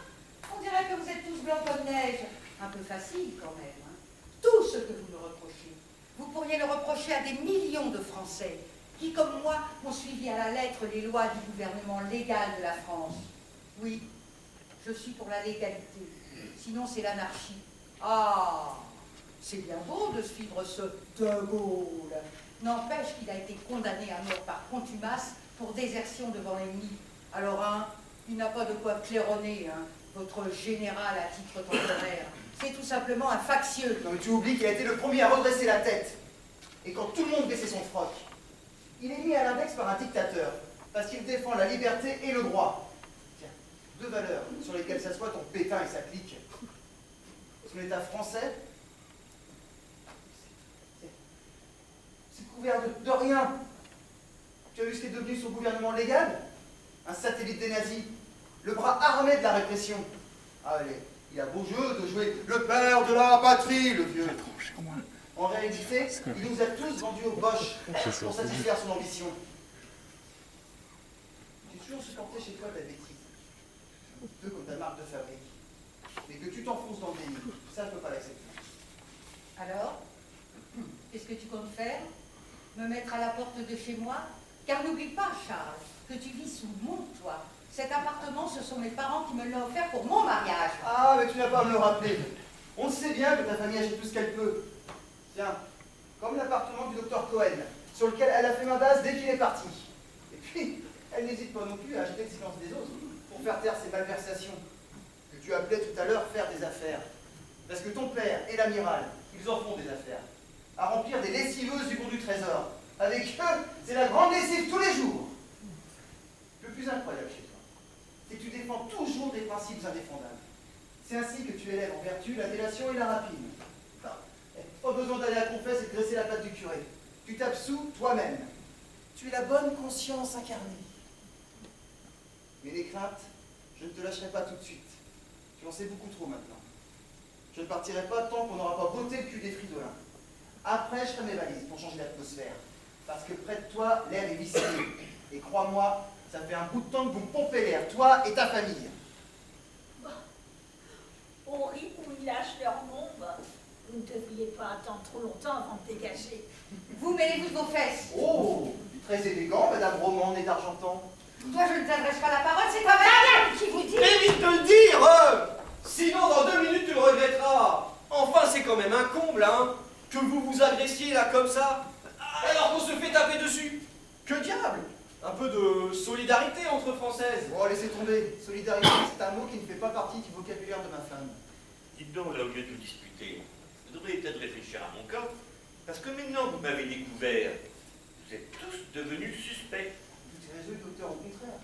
on dirait que vous êtes tous blancs comme neige. Un peu facile quand même. Hein. Tout ce que vous me reprochez, vous pourriez le reprocher à des millions de Français qui, comme moi, ont suivi à la lettre les lois du gouvernement légal de la France. Oui, je suis pour la légalité. Sinon, c'est l'anarchie. Ah, c'est bien beau de suivre ce De Gaulle. N'empêche qu'il a été condamné à mort par contumace pour désertion devant l'ennemi. Alors, hein, il n'a pas de quoi claironner, hein, votre général à titre temporaire. C'est tout simplement un factieux. Non mais tu oublies qu'il a été le premier à redresser la tête. Et quand tout le monde baissait son froc, il est mis à l'index par un dictateur, parce qu'il défend la liberté et le droit. Tiens, deux valeurs sur lesquelles s'assoit ton pétain et sa clique. Son État français, c'est couvert de rien. Tu as vu ce qu'est devenu son gouvernement légal? Un satellite des nazis, le bras armé de la répression. Ah, allez, il a beau jeu de jouer le père de la patrie, le vieux. En réalité, il nous a tous vendus au Bosch pour satisfaire son ambition. J'ai toujours supporté chez toi ta bêtise, un peu comme ta marque de fabrique. Mais que tu t'enfonces dans le déni, ça je peux pas l'accepter. Alors, qu'est-ce que tu comptes faire? Me mettre à la porte de chez moi? Car n'oublie pas, Charles, que tu vis sous mon toit. Cet appartement, ce sont mes parents qui me l'ont offert pour mon mariage. Ah, mais tu n'as pas à me le rappeler. On sait bien que ta famille achète tout ce qu'elle peut. Tiens, comme l'appartement du docteur Cohen, sur lequel elle a fait main basse dès qu'il est parti. Et puis, elle n'hésite pas non plus à acheter le silence des autres pour faire taire ses malversations, que tu appelais tout à l'heure faire des affaires. Parce que ton père et l'amiral, ils en font des affaires. À remplir des lessiveuses du fond du trésor. Avec eux, c'est la grande lessive tous les jours. Le plus incroyable chez toi, c'est que tu défends toujours des principes indéfendables. C'est ainsi que tu élèves en vertu la délation et la rapine. Pas besoin d'aller à confesse et de dresser la patte du curé. Tu t'absous toi-même. Tu es la bonne conscience incarnée. Mais les craintes, je ne te lâcherai pas tout de suite. Tu en sais beaucoup trop maintenant. Je ne partirai pas tant qu'on n'aura pas botté le cul des fridolins. Après, je ferai mes valises pour changer l'atmosphère. Parce que près de toi, l'air est vicieux. Et crois-moi, ça fait un bout de temps que vous me pompez l'air, toi et ta famille. On rit ou ils lâchent leur bombe. Vous ne devriez pas attendre trop longtemps avant de dégager. Vous mêlez-vous de vos fesses. Oh, très élégant, Madame Roman et d'Argentan. Toi, je ne t'adresse pas la parole, c'est ta mère qui vous dit. Évite de le dire sinon, dans 2 minutes, tu le regretteras. Enfin, c'est quand même un comble, hein, que vous vous agressiez là comme ça, alors qu'on se fait taper dessus. Que diable? Un peu de solidarité entre Françaises. Bon, laissez tomber. Solidarité, c'est un mot qui ne fait pas partie du vocabulaire de ma femme. Dites donc, là, au lieu de vous disputer, vous devriez peut-être réfléchir à mon cas, parce que maintenant que vous m'avez découvert, vous êtes tous devenus suspects. Tout est résolu, docteur, au contraire.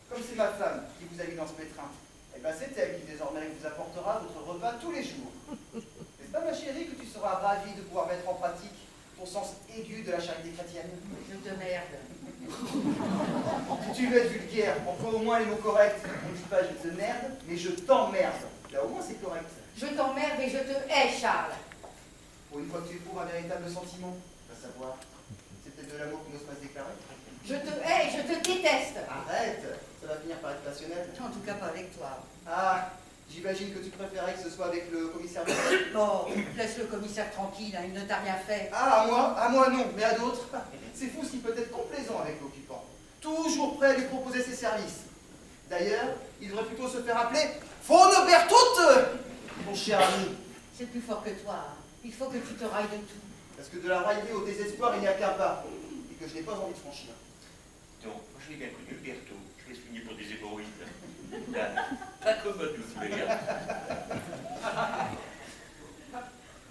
Comme c'est ma femme qui vous a mis dans ce pétrin, eh ben c'est elle qui désormais vous apportera votre repas tous les jours. N'est-ce pas, ma chérie, que tu seras ravie de pouvoir mettre en pratique ton sens aigu de la charité chrétienne? Je te merde. Si tu veux être vulgaire, emploie au moins les mots corrects. On ne dit pas je te merde, mais je t'emmerde. Là au moins c'est correct. Je t'emmerde et je te hais, Charles. Pour une fois que tu éprouves un véritable sentiment, à savoir, c'est peut-être de l'amour qui n'ose pas se déclarer. Je te hais et je te déteste. Arrête, ça va finir par être passionnel. En tout cas, pas avec toi. Ah, j'imagine que tu préférais que ce soit avec le commissaire Marcel. Bon, laisse le commissaire tranquille, hein, il ne t'a rien fait. Ah, à moi non, mais à d'autres. C'est fou ce qui peut être complaisant avec l'occupant. Toujours prêt à lui proposer ses services. D'ailleurs, il devrait plutôt se faire appeler Faune Berthoute, mon cher ami. C'est plus fort que toi. Hein. Il faut que tu te railles de tout. Parce que de la raillerie au désespoir, il n'y a qu'un pas. Et que je n'ai pas envie de franchir. Donc, moi je l'ai bien connu, Berthaud. Je l'ai soigné pour des hémorroïdes. Pas commode, vous pouvez dire.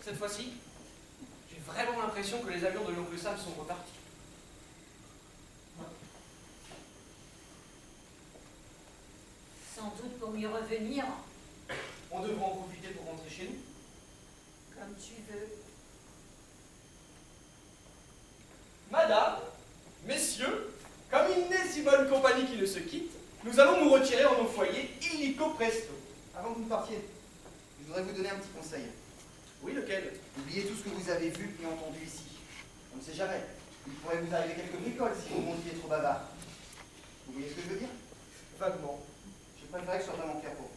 Cette fois-ci, j'ai vraiment l'impression que les avions de l'oncle Sam sont repartis. Sans doute pour mieux revenir, On devra en profiter pour rentrer chez nous. comme tu veux. Madame, messieurs, comme il n'est si bonne compagnie qui ne se quitte, nous allons nous retirer en nos foyers illico presto. Avant que vous ne partiez, je voudrais vous donner un petit conseil. Oui, lequel? Oubliez tout ce que vous avez vu et entendu ici. On ne sait jamais. Il pourrait vous arriver quelques bricoles si vous montiez trop bavard. Vous voyez ce que je veux dire? Vaguement. Je préférerais que ce soit vraiment clair pour vous.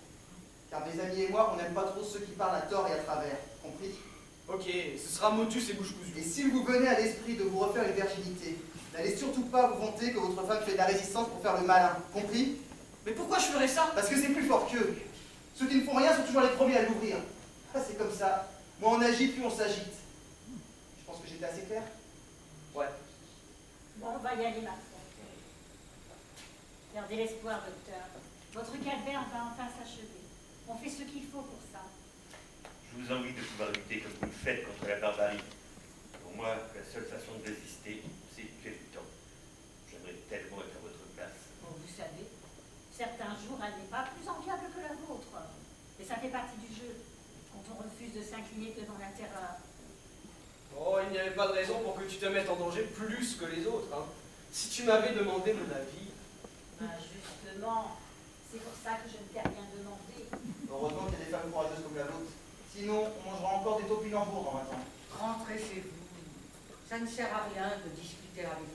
Car mes amis et moi, on n'aime pas trop ceux qui parlent à tort et à travers. Compris? Ok, ce sera motus et bouche Et cousue. s'il vous venait à l'esprit de vous refaire une virginité, n'allez surtout pas vous vanter que votre femme fait de la résistance pour faire le malin. Compris? Mais pourquoi je ferais ça? Parce que c'est plus fort qu'eux. Ceux qui ne font rien sont toujours les premiers à l'ouvrir. Ah, c'est comme ça. Moins on agit, plus on s'agite. Je pense que j'étais assez clair. Ouais. Bon, on va y aller, Marcel. Perdez l'espoir, docteur. Votre calvaire va enfin s'achever. On fait ce qu'il faut pour ça. Je vous envie de pouvoir lutter comme vous le faites contre la barbarie. Pour moi, la seule façon de résister, c'est tuer le temps. J'aimerais tellement être à votre place. Bon, vous savez, certains jours, elle n'est pas plus enviable que la vôtre. Et ça fait partie du jeu, quand on refuse de s'incliner devant la terreur. Oh, il n'y avait pas de raison pour que tu te mettes en danger plus que les autres. Hein. Si tu m'avais demandé mon avis... Ben justement, c'est pour ça que je ne t'ai rien demandé. Heureusement qu'il y a des femmes courageuses comme la vôtre. Sinon, on mangera encore des topinambours dans 20 ans. Rentrez chez vous. Ça ne sert à rien de discuter avec lui.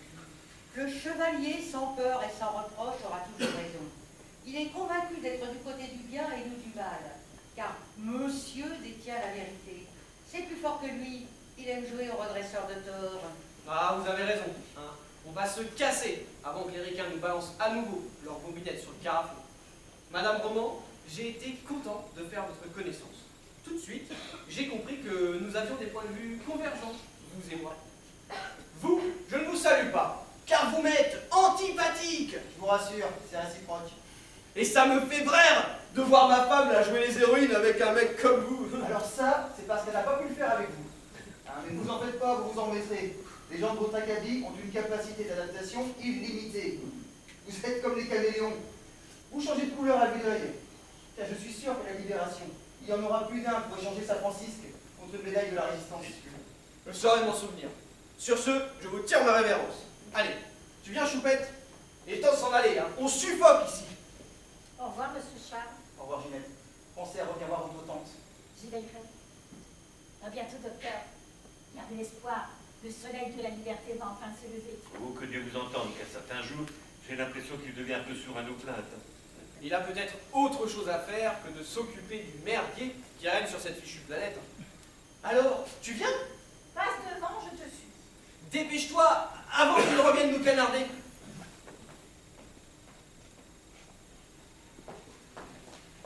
Le chevalier, sans peur et sans reproche, aura toujours raison. Il est convaincu d'être du côté du bien et nous du mal. Car monsieur détient la vérité. C'est plus fort que lui. Il aime jouer au redresseur de tort. Ah, vous avez raison. Hein. On va se casser avant que les ricains nous balancent à nouveau leurs bombinettes sur le carafon. Madame Roman, j'ai été content de faire votre connaissance. Tout de suite, j'ai compris que nous avions des points de vue convergents, vous et moi. Vous, je ne vous salue pas, car vous m'êtes antipathique. Je vous rassure, c'est réciproque. Et ça me fait brère de voir ma femme là jouer les héroïnes avec un mec comme vous. Alors ça, c'est parce qu'elle n'a pas pu le faire avec vous. Hein, mais ne vous en faites pas, vous vous en mettrez. Les gens de votre acabit ont une capacité d'adaptation illimitée. Vous êtes comme les caméléons. Vous changez de couleur à vue d'œil. Car je suis sûr que la libération, il y en aura plus d'un pour échanger sa Francisque contre une médaille de la résistance. Je saurai m'en souvenir. Sur ce, je vous tire ma révérence. Allez, tu viens, Choupette? Il est temps de s'en aller, hein. On suffoque ici. Au revoir, monsieur Charles. Au revoir, Ginette. Pensez à revenir voir votre tante. J'y veillerai. À bientôt, docteur. Gardez l'espoir. Le soleil de la liberté va enfin se lever. Oh, que Dieu vous entende, qu'à certains jours, j'ai l'impression qu'il devient un peu sourd à nos plaintes. Il a peut-être autre chose à faire que de s'occuper du merdier qui règne sur cette fichue planète. Alors, tu viens? Passe devant, je te suis. Dépêche-toi avant qu'il ne revienne nous canarder.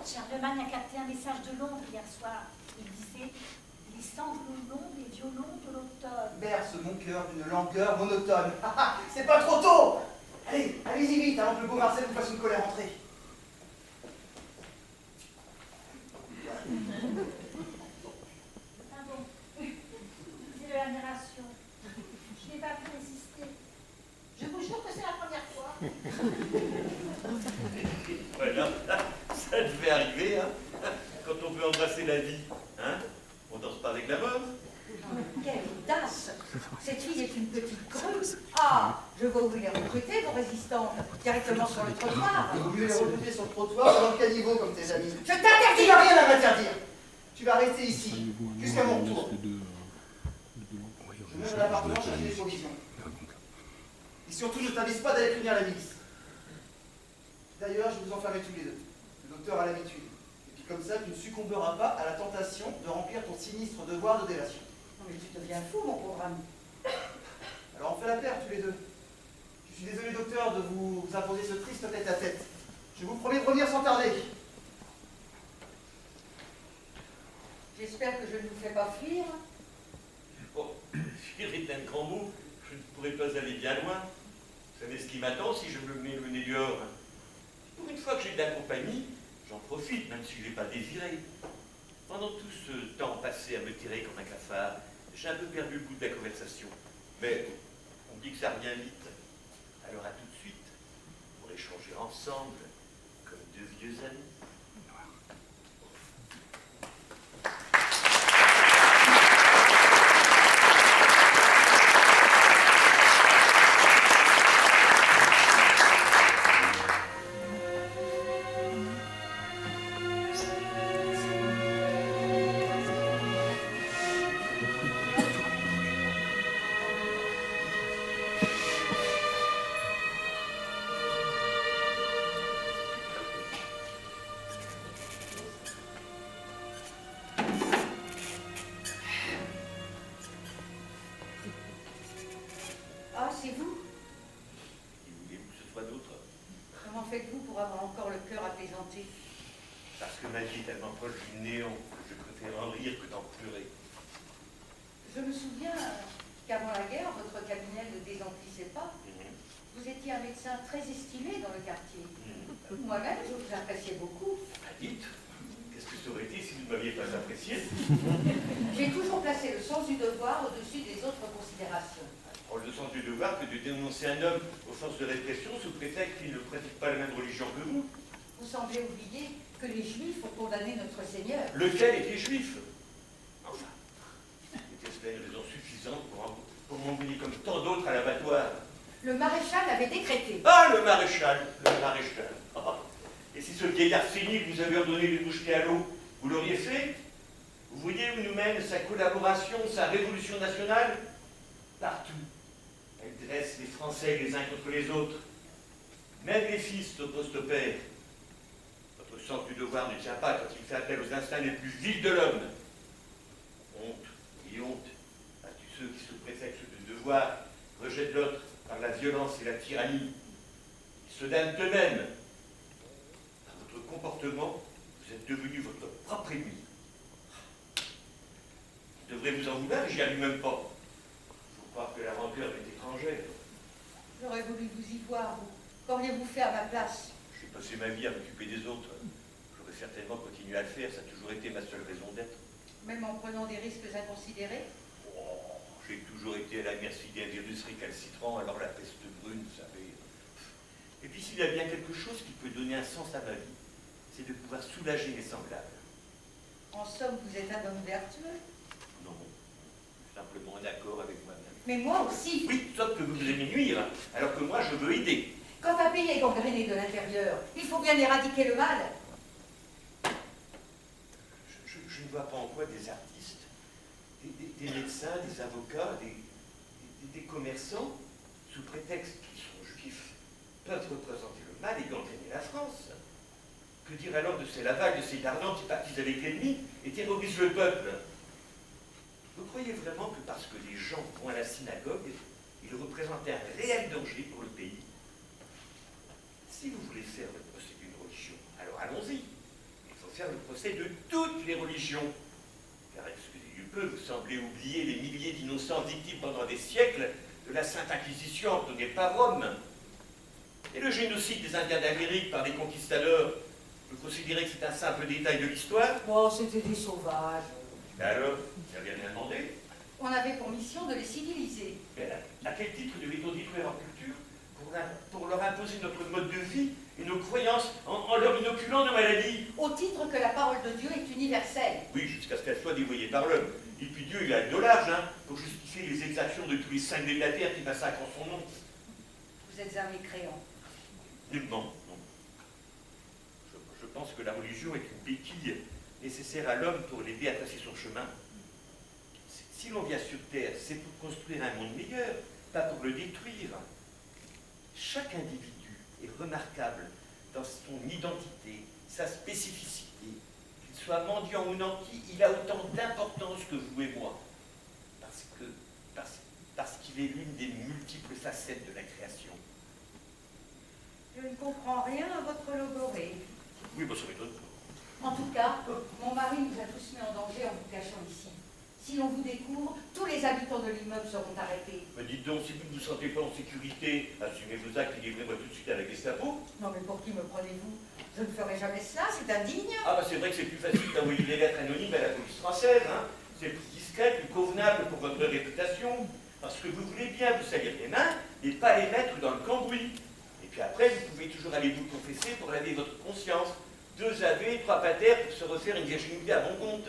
Charlemagne a capté un message de Londres hier soir. Il disait « Les cendres longues des violons de l'automne ». Berce mon cœur d'une langueur monotone. Ah, ah, c'est pas trop tôt! Allez, allez-y vite avant que le beau Marcel vous fasse une colère entrée. Pardon. C'est de l'admiration. Je n'ai pas pu résister. Je vous jure que c'est la première fois. Voilà, ça devait arriver, hein. Quand on veut embrasser la vie, hein, on danse pas avec la mort. Quelle audace! Cette fille est une petite crue. Ah, je vois où vous les recrutez, vos résistantes, directement sur le trottoir. Vous voulez les recruter sur le trottoir ou dans le caniveau comme tes amis? Je Il t'interdis! n'y a rien à m'interdire. Tu vas rester ici, jusqu'à mon retour. Je mets dans l'appartement chercher des provisions. Et surtout, je ne t'avise pas d'aller prévenir la milice. D'ailleurs, je vais vous enfermer tous les deux. Le docteur a l'habitude. Et puis comme ça, tu ne succomberas pas à la tentation de remplir ton sinistre devoir de délation. Non mais tu deviens fou, mon pauvre ami. Alors on fait la paire tous les deux. Je suis désolé, docteur, de vous imposer ce triste tête-à-tête. Je vous promets de revenir sans tarder. J'espère que je ne vous fais pas fuir. Oh, j'irai d'un grand mot, je ne pourrais pas aller bien loin. Vous savez ce qui m'attend si je me mets le nez dehors? Pour une fois que j'ai de la compagnie, j'en profite, même si je n'ai pas désiré. Pendant tout ce temps passé à me tirer comme un cafard, j'ai un peu perdu le goût de la conversation. Mais on dit que ça revient vite. Alors à tout de suite, pour échanger ensemble, comme deux vieux amis. Ah, c'est vous? Et voulez-vous que ce soit d'autre? Comment faites-vous pour avoir encore le cœur à plaisanter? Parce que ma vie est tellement proche du néant que je préfère en rire que d'en pleurer. Je me souviens qu'avant la guerre, votre cabinet ne désemplissait pas. Vous étiez un médecin très estimé dans le quartier. Moi-même, je vous appréciais beaucoup. Ah, dites, qu'est-ce que ça aurait été si vous ne m'aviez pas apprécié. J'ai toujours placé le sens du devoir au-dessus des autres considérations. Prendre le sens du devoir que de dénoncer un homme aux forces de répression sous prétexte qu'il ne pratique pas la même religion que vous. Vous semblez oublier que les Juifs ont condamné notre Seigneur. Lequel était juif? Enfin, était-ce là une raison suffisante pour m'envoyer comme tant d'autres à l'abattoir? Le maréchal avait décrété. Ah, le maréchal, le maréchal. Ah. Et si ce vieillard cynique vous avait ordonné de vous jeter à l'eau, vous l'auriez fait? Vous voyez où nous mène sa collaboration, sa révolution nationale? Partout. Elle dresse les Français les uns contre les autres. Même les fils s'opposent au père. Votre sens du devoir ne tient pas quand il fait appel aux instincts les plus vils de l'homme. Honte et honte à tous ceux qui, sous prétexte de devoir, rejettent l'autre par la violence et la tyrannie. Ils se damnent eux-mêmes. Par votre comportement, vous êtes devenu votre propre ennemi. Je devrais vous en vouloir et j'y arrive même pas. Je crois que la rancœur m'est étrangère. J'aurais voulu vous y voir. Qu'auriez-vous fait à ma place? J'ai passé ma vie à m'occuper des autres. J'aurais certainement continué à le faire, ça a toujours été ma seule raison d'être. Même en prenant des risques inconsidérés? Oh, j'ai toujours été à la merci d'un virus récalcitrant, alors la peste brune, vous savez. Et puis s'il y a bien quelque chose qui peut donner un sens à ma vie, c'est de pouvoir soulager mes semblables. En somme, vous êtes un homme vertueux. Non, simplement en accord avec moi-même. Mais moi aussi. Oui, sauf que vous aimez nuire, alors que moi je veux aider. Quand un pays est gangréné de l'intérieur, il faut bien éradiquer le mal. Je ne vois pas en quoi des artistes, des médecins, des avocats, des commerçants, sous prétexte qu'ils sont juifs, peuvent représenter le mal et gangréner la France. Que dire alors de ces Laval, de ces Darlan qui partisent avec l'ennemi et terrorisent le peuple? Vous croyez vraiment que parce que les gens vont à la synagogue, ils représentent un réel danger pour le pays? Si vous voulez faire le procès d'une religion, alors allons-y. Il faut faire le procès de toutes les religions. Car, excusez du peu, vous semblez oublier les milliers d'innocents victimes pendant des siècles de la Sainte Inquisition ordonnée par Rome. Et le génocide des Indiens d'Amérique par les conquistadors, vous considérez que c'est un simple détail de l'histoire? Oh, c'était des sauvages. Et alors, vous n'avez rien demandé? On avait pour mission de les civiliser. Mais à quel titre devait-on détruire leur culture pour leur imposer notre mode de vie et nos croyances en leur inoculant nos maladies? Au titre que la parole de Dieu est universelle. Oui, jusqu'à ce qu'elle soit dévoyée par l'homme. Et puis Dieu, il a le dos large, hein, pour justifier les exactions de tous les cinglés de la terre qui massacrent en son nom. Vous êtes un mécréant. Nullement, non. Je pense que la religion est une béquille nécessaire à l'homme pour l'aider à tracer son chemin. Si l'on vient sur Terre, c'est pour construire un monde meilleur, pas pour le détruire. Chaque individu est remarquable dans son identité, sa spécificité. Qu'il soit mendiant ou nanti, il a autant d'importance que vous et moi. Parce qu'il est l'une des multiples facettes de la création. Je ne comprends rien à votre logorée. Oui, bon, ça m'étonne pas. En tout cas, mon mari nous a tous mis en danger en vous cachant ici. Si l'on vous découvre, tous les habitants de l'immeuble seront arrêtés. Mais dites donc, si vous ne vous sentez pas en sécurité, assumez vos actes et livrez-moi tout de suite à la Gestapo. Non mais pour qui me prenez-vous? Je ne ferai jamais cela, c'est indigne. Ah bah c'est vrai que c'est plus facile d'envoyer des lettres anonymes à la police française, hein. C'est plus discret, plus convenable pour votre réputation. Parce que vous voulez bien vous salir les mains, mais pas les mettre dans le cambouis. Et puis après, vous pouvez toujours aller vous confesser pour laver votre conscience. 2 AV, 3 patères pour se refaire une virginité à bon compte.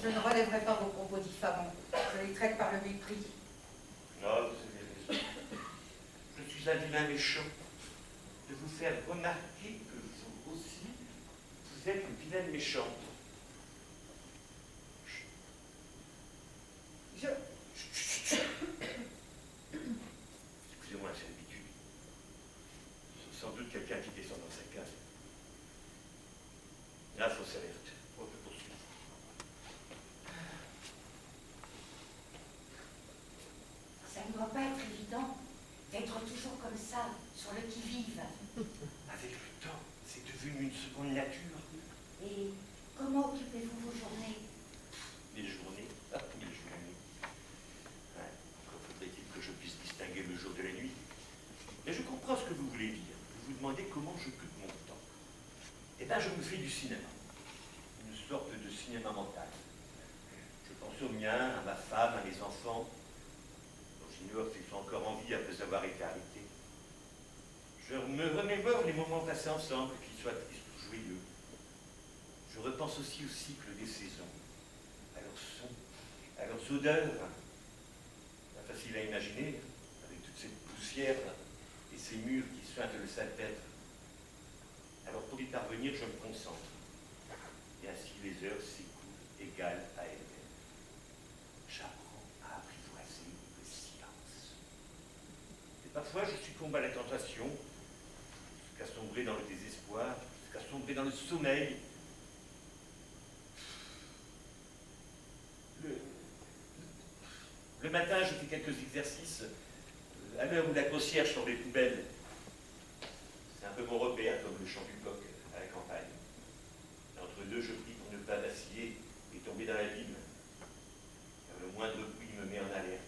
Je ne relèverai pas vos propos diffamants. Je les traite par le mépris. Non, vous avez raison. Je suis un vilain méchant de vous faire remarquer que vous aussi, vous êtes une vilaine méchante. Excusez-moi, c'est l'habitude. C'est sans doute quelqu'un qui descend dans sa case. Là, fausse alerte. On peut poursuivre. Ça ne doit pas être évident d'être toujours comme ça, sur le qui-vive. Avec le temps, c'est devenu une seconde nature. Et comment occupez-vous vos journées? Les journées, les journées. Ouais, encore faudrait-il que je puisse distinguer le jour de la nuit. Mais je comprends ce que vous voulez dire. Vous vous demandez comment j'occupe mon temps. Eh bien, je me fais du cinéma. Une sorte cinéma mental. Je pense aux miens, à ma femme, à mes enfants, dont j'ignore s'ils sont encore en vie après avoir été arrêtés. Je me remémore les moments passés ensemble, qu'ils soient tristes ou joyeux. Je repense aussi au cycle des saisons, à leurs sons, à leurs odeurs. Pas facile à imaginer, avec toute cette poussière et ces murs qui suintent le salpêtre. Alors pour y parvenir, je me concentre. Et ainsi les heures s'écoulent égales à elles-mêmes. J'apprends à apprivoiser le silence. Et parfois, je succombe à la tentation, jusqu'à sombrer dans le désespoir, jusqu'à sombrer dans le sommeil. Le matin, je fais quelques exercices à l'heure où la grossière sort les poubelles. C'est un peu mon repère, comme le chant du coq à la campagne. Et entre deux, je prie pour ne pas vaciller et tomber dans l'abîme, car le moindre bruit me met en alerte.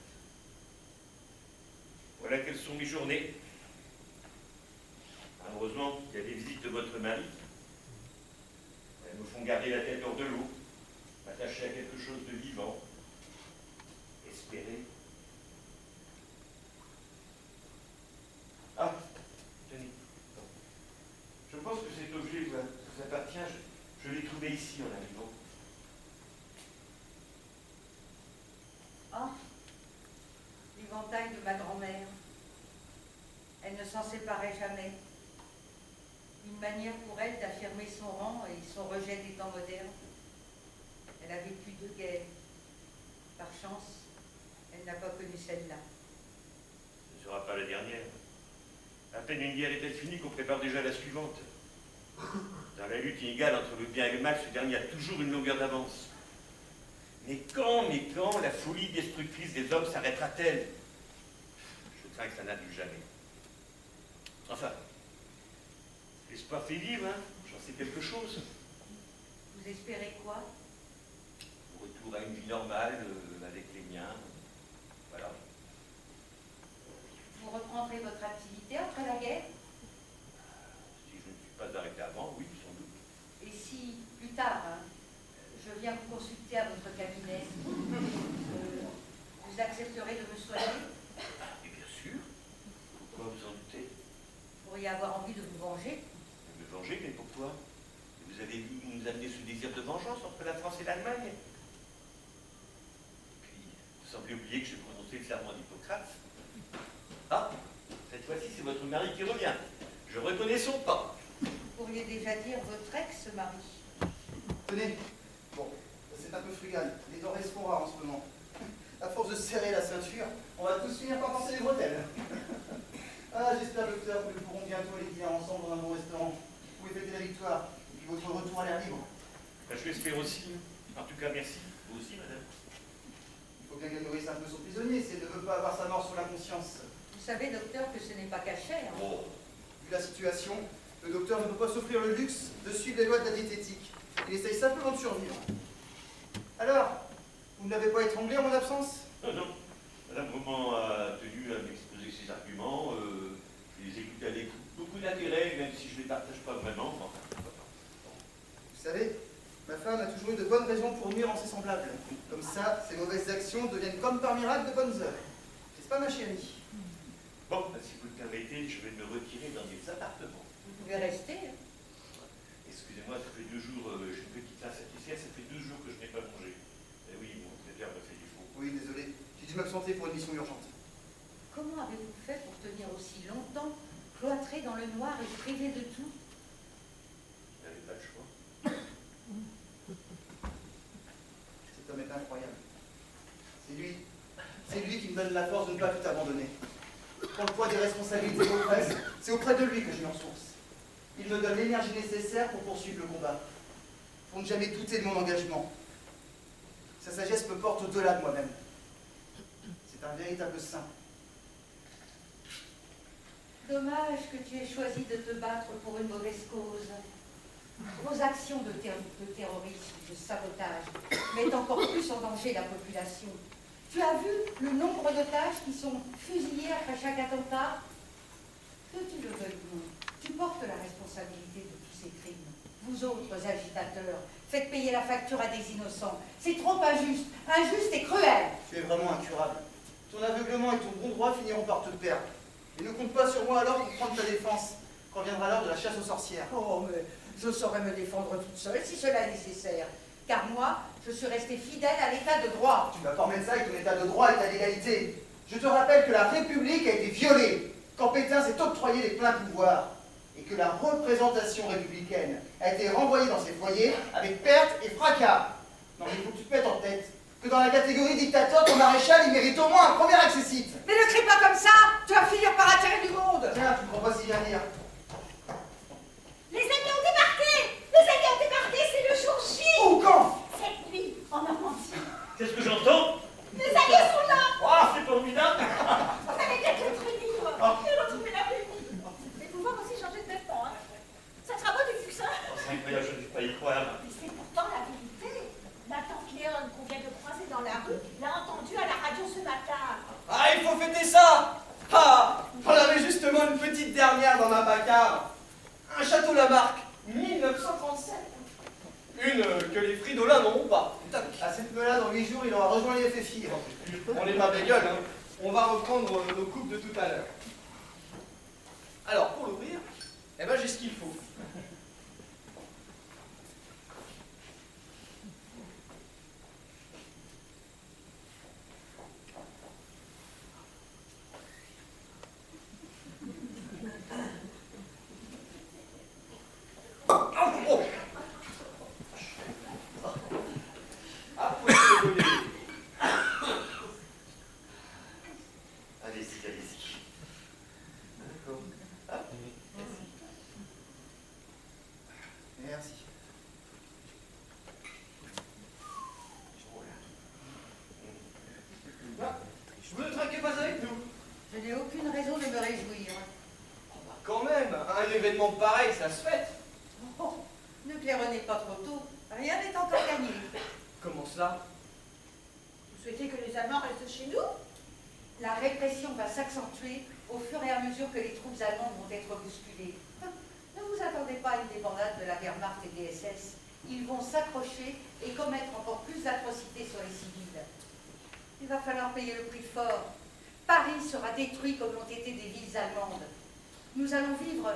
Voilà quelles sont mes journées. Heureusement, il y a des visites de votre mari. Elles me font garder la tête hors de l'eau, m'attacher à quelque chose de vivant, espérer. Ah, tenez. Je pense que cet objet vous appartient. Je l'ai trouvé ici en arrivant. Ah, l'éventail de ma grand-mère. Elle ne s'en séparait jamais. Une manière pour elle d'affirmer son rang et son rejet des temps modernes. Elle a vécu 2 guerres. Par chance, elle n'a pas connu celle-là. Ce ne sera pas la dernière. À peine une guerre est-elle finie qu'on prépare déjà la suivante. Dans la lutte inégale entre le bien et le mal, ce dernier a toujours une longueur d'avance. Mais quand la folie destructrice des hommes s'arrêtera-t-elle? Je crains que ça n'arrive jamais. Enfin, l'espoir fait vivre, hein. J'en sais quelque chose. Vous espérez quoi? Retour à une vie normale, avec les miens. Voilà. Vous reprendrez votre activité après la guerre? Si je ne suis pas arrêté avant, oui, sans doute. Et si, plus tard, hein, je viens vous consulter à votre cabinet, vous accepterez de me soigner? Et bien sûr. Pourquoi vous en doutez? Vous pourriez avoir envie de vous venger? Me venger, mais pourquoi? Vous avez vu nous amener ce désir de vengeance entre la France et l'Allemagne? Puis, vous semblez oublier que j'ai prononcé le serment d'Hippocrate. Ah, cette fois-ci, c'est votre mari qui revient. Je reconnais son pas. Vous pourriez déjà dire votre ex-mari. Tenez, bon, c'est un peu frugal. Les denrées se font rares en ce moment. À force de serrer la ceinture, on va tous finir par penser les bretelles. Ah, j'espère, docteur, que nous pourrons bientôt aller dîner ensemble dans un bon restaurant. Vous pouvez fêter la victoire, et puis votre retour à l'air libre. Ben, je l'espère aussi. En tout cas, merci. Vous aussi, madame. Il faut bien qu'elle nourrisse un peu son prisonnier si elle ne veut pas avoir sa mort sur la conscience. Vous savez, docteur, que ce n'est pas caché. Hein. Oh. Vu la situation, le docteur ne peut pas s'offrir le luxe de suivre les lois de la diététique. Il essaye simplement de survivre. Alors, vous ne l'avez pas étranglé en mon absence? Non, non. Madame Roman a tenu à m'exposer ses arguments. Je les écoute avec beaucoup d'intérêt, même si je ne les partage pas vraiment. Enfin, Vous savez, ma femme a toujours eu de bonnes raisons pour nuire en ses semblables. Comme ça, ses mauvaises actions deviennent comme par miracle de bonnes œuvres. N'est-ce pas, ma chérie? bon, si vous le permettez, je vais me retirer dans des appartements. Vous pouvez rester. Hein. Excusez-moi, ça fait 2 jours, j'ai une petite tasse à tisser, ça fait 2 jours que je n'ai pas mangé. Eh oui, mon traiteur me fait défaut. Oui, désolé. J'ai dû m'absenter pour une mission urgente. Comment avez-vous fait pour tenir aussi longtemps, cloîtré dans le noir et privé de tout? Je n'avais pas le choix. Cet homme est incroyable. C'est lui qui me donne la force de ne pas tout abandonner. Quand le poids des responsabilités m'oppresse, c'est auprès de lui que je m'en ressource. Il me donne l'énergie nécessaire pour poursuivre le combat, pour ne jamais douter de mon engagement. Sa sagesse me porte au-delà de moi-même. C'est un véritable saint. Dommage que tu aies choisi de te battre pour une mauvaise cause. Vos actions de terrorisme, de sabotage, mettent encore plus en danger la population. Tu as vu le nombre d'otages qui sont fusillés après chaque attentat? Que tu le veuilles ou non, tu portes la responsabilité de tous ces crimes. Vous autres agitateurs, faites payer la facture à des innocents. C'est trop injuste, injuste et cruel. Tu es vraiment incurable. Ton aveuglement et ton bon droit finiront par te perdre. Et ne compte pas sur moi alors pour prendre ta défense quand viendra l'heure de la chasse aux sorcières. Oh, mais je saurais me défendre toute seule si cela est nécessaire. Car moi, je suis restée fidèle à l'état de droit. Tu vas pas remettre ça avec ton état de droit et ta légalité. Je te rappelle que la République a été violée quand Pétain s'est octroyé les pleins pouvoirs et que la représentation républicaine a été renvoyée dans ses foyers avec perte et fracas. Non mais il faut que tu te mettes en tête que dans la catégorie dictateur, ton maréchal, il mérite au moins un premier accessite. Mais ne crie pas comme ça, tu vas finir par attirer du monde. Tiens, tu ne crois pas si bien dire. Les amis ont débarqué! Les amis ont débarqué, c'est le jour J! Où, quand? Cette nuit, en Normandie. Qu'est-ce que j'entends? Les amis sont là! Oh, c'est formidable! Vous allez peut-être être libre et retrouver la vie. Et pouvoir aussi changer de vêtements, hein. Ça sera beau du succès. Oh, c'est incroyable, je ne peux pas y croire. Mais c'est pourtant la vérité. La tante Léon qu'on vient de croiser dans la rue l'a entendu à la radio ce matin. Ah, il faut fêter ça! Ah! On avait justement une petite dernière dans ma bacarre. Un château Lamarck, 1937. Une que les Fridolins n'auront pas. Toc. À cette meule-là, dans 8 jours, il aura rejoint les FFI. On n'est pas bégueule, hein. On va reprendre nos coupes de tout à l'heure. Alors, pour l'ouvrir, eh ben, j'ai ce qu'il faut. Oh. Ah, faut se donner. Allez-y, allez-y. D'accord. Ah, Merci. Vous ne traquez pas avec nous. Je n'ai aucune raison de me réjouir. Quand même, un événement pareil, ça se fête. Oh, ne claironnez pas trop tôt, rien n'est encore gagné. Comment cela? Vous souhaitez que les Allemands restent chez nous? La répression va s'accentuer au fur et à mesure que les troupes allemandes vont être bousculées. Ne vous attendez pas à une débandade de la Wehrmacht et des SS. Ils vont s'accrocher et commettre encore plus d'atrocités sur les civils. Il va falloir payer le prix fort. Paris sera détruit comme l'ont été des villes allemandes. Nous allons vivre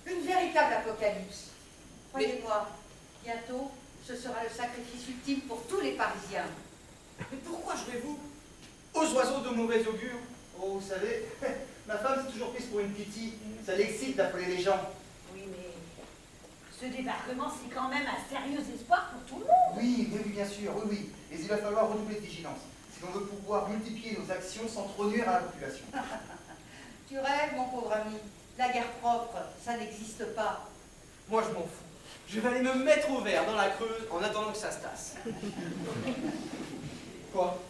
une véritable apocalypse. Croyez-moi, bientôt, ce sera le sacrifice ultime pour tous les Parisiens. Mais pourquoi jouez-vous aux oiseaux de mauvais augure? Oh, vous savez, ma femme s'est toujours prise pour une pitié. Ça l'excite d'affoler les gens. Oui, mais ce débarquement, c'est quand même un sérieux espoir pour tout le monde. Oui, oui, oui, bien sûr, oui, oui. Mais il va falloir redoubler de vigilance si l'on veut pouvoir multiplier nos actions sans trop nuire à la population. Tu rêves, mon pauvre ami. La guerre propre, ça n'existe pas. Moi, je m'en fous. Je vais aller me mettre au vert dans la Creuse en attendant que ça se tasse. Quoi?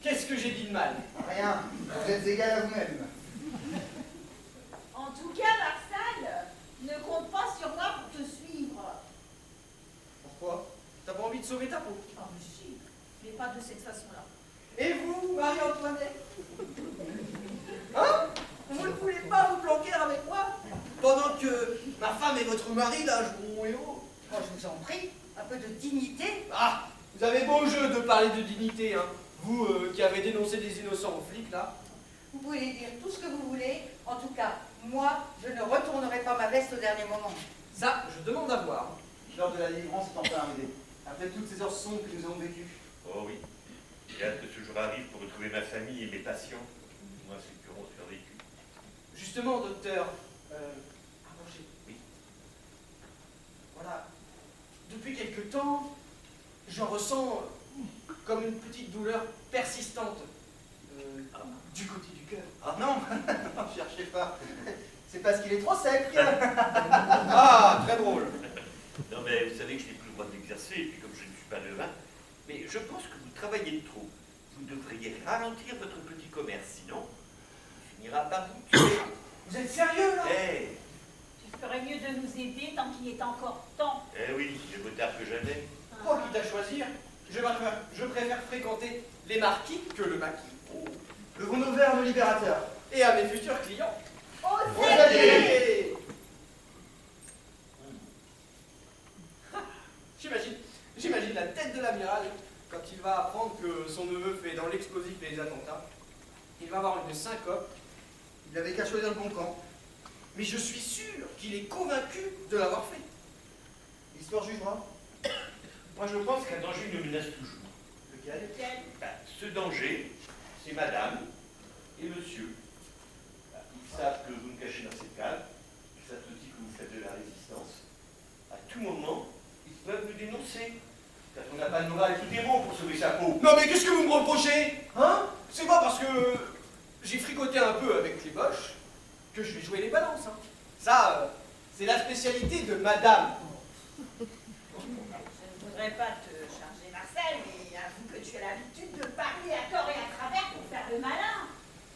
Qu'est-ce que j'ai dit de mal? Rien, vous êtes égal à vous-même. En tout cas, Marcel, ne compte pas sur moi pour te suivre. Pourquoi? T'as pas envie de sauver ta peau? Ah, mais si, mais pas de cette façon-là. Et vous, Marie-Antoinette? Hein? Vous ne voulez pas vous planquer avec moi? Pendant que ma femme et votre mari, là, joueront au héros. Moi, je vous en prie, un peu de dignité. Ah, vous avez beau jeu de parler de dignité, hein. Vous qui avez dénoncé des innocents aux flics, là. Vous pouvez dire tout ce que vous voulez. En tout cas, moi, je ne retournerai pas ma veste au dernier moment. Ça, je demande à voir. L'heure de la délivrance est enfin arrivée. Après toutes ces heures sombres que nous avons vécues. Oh oui. J'ai hâte que ce jour arrive pour retrouver ma famille et mes patients. Moi, ceux qui auront survécu. Justement, docteur, approchez. Oui. Voilà. Depuis quelque temps, je ressens comme une petite douleur persistante du côté du cœur. Ah non, ne cherchez pas. C'est parce qu'il est trop sec. Ah, très drôle. Non, mais vous savez que je n'ai plus le droit de l'exercer, et puis comme je ne suis pas devin, mais je pense que vous travaillez de trop. Vous devriez ralentir votre petit commerce, sinon, il finira par vous tuer. Vous êtes sérieux, là? Eh, Tu ferais mieux de nous aider tant qu'il est encore temps. eh oui, mieux vaut tard que jamais. Oh, quitte à choisir, je préfère fréquenter les marquis que le maquis. Oh. Levons nos verres, nos libérateurs. Et à mes futurs clients. Osez! Allez. J'imagine va apprendre que son neveu fait dans l'explosif et les attentats. Il va avoir une syncope. Il avait qu'à choisir le bon camp. Mais je suis sûr qu'il est convaincu de l'avoir fait. L'histoire jugera. Moi, je pense qu'un danger nous menace toujours. Lequel? Ben, ce danger, c'est madame et monsieur. Ben, ils savent que vous me cachez dans cette cave. Ils savent aussi que vous faites de la résistance. À tout moment, ils peuvent nous dénoncer. Car on n'a pas de morale tout est bon pour sauver sa peau. Non mais qu'est-ce que vous me reprochez? Hein? C'est pas parce que j'ai fricoté un peu avec les boches que je vais jouer les balances. Hein. Ça, c'est la spécialité de madame. Je ne voudrais pas te charger, Marcel, mais avoue que tu as l'habitude de parler à tort et à travers pour faire le malin.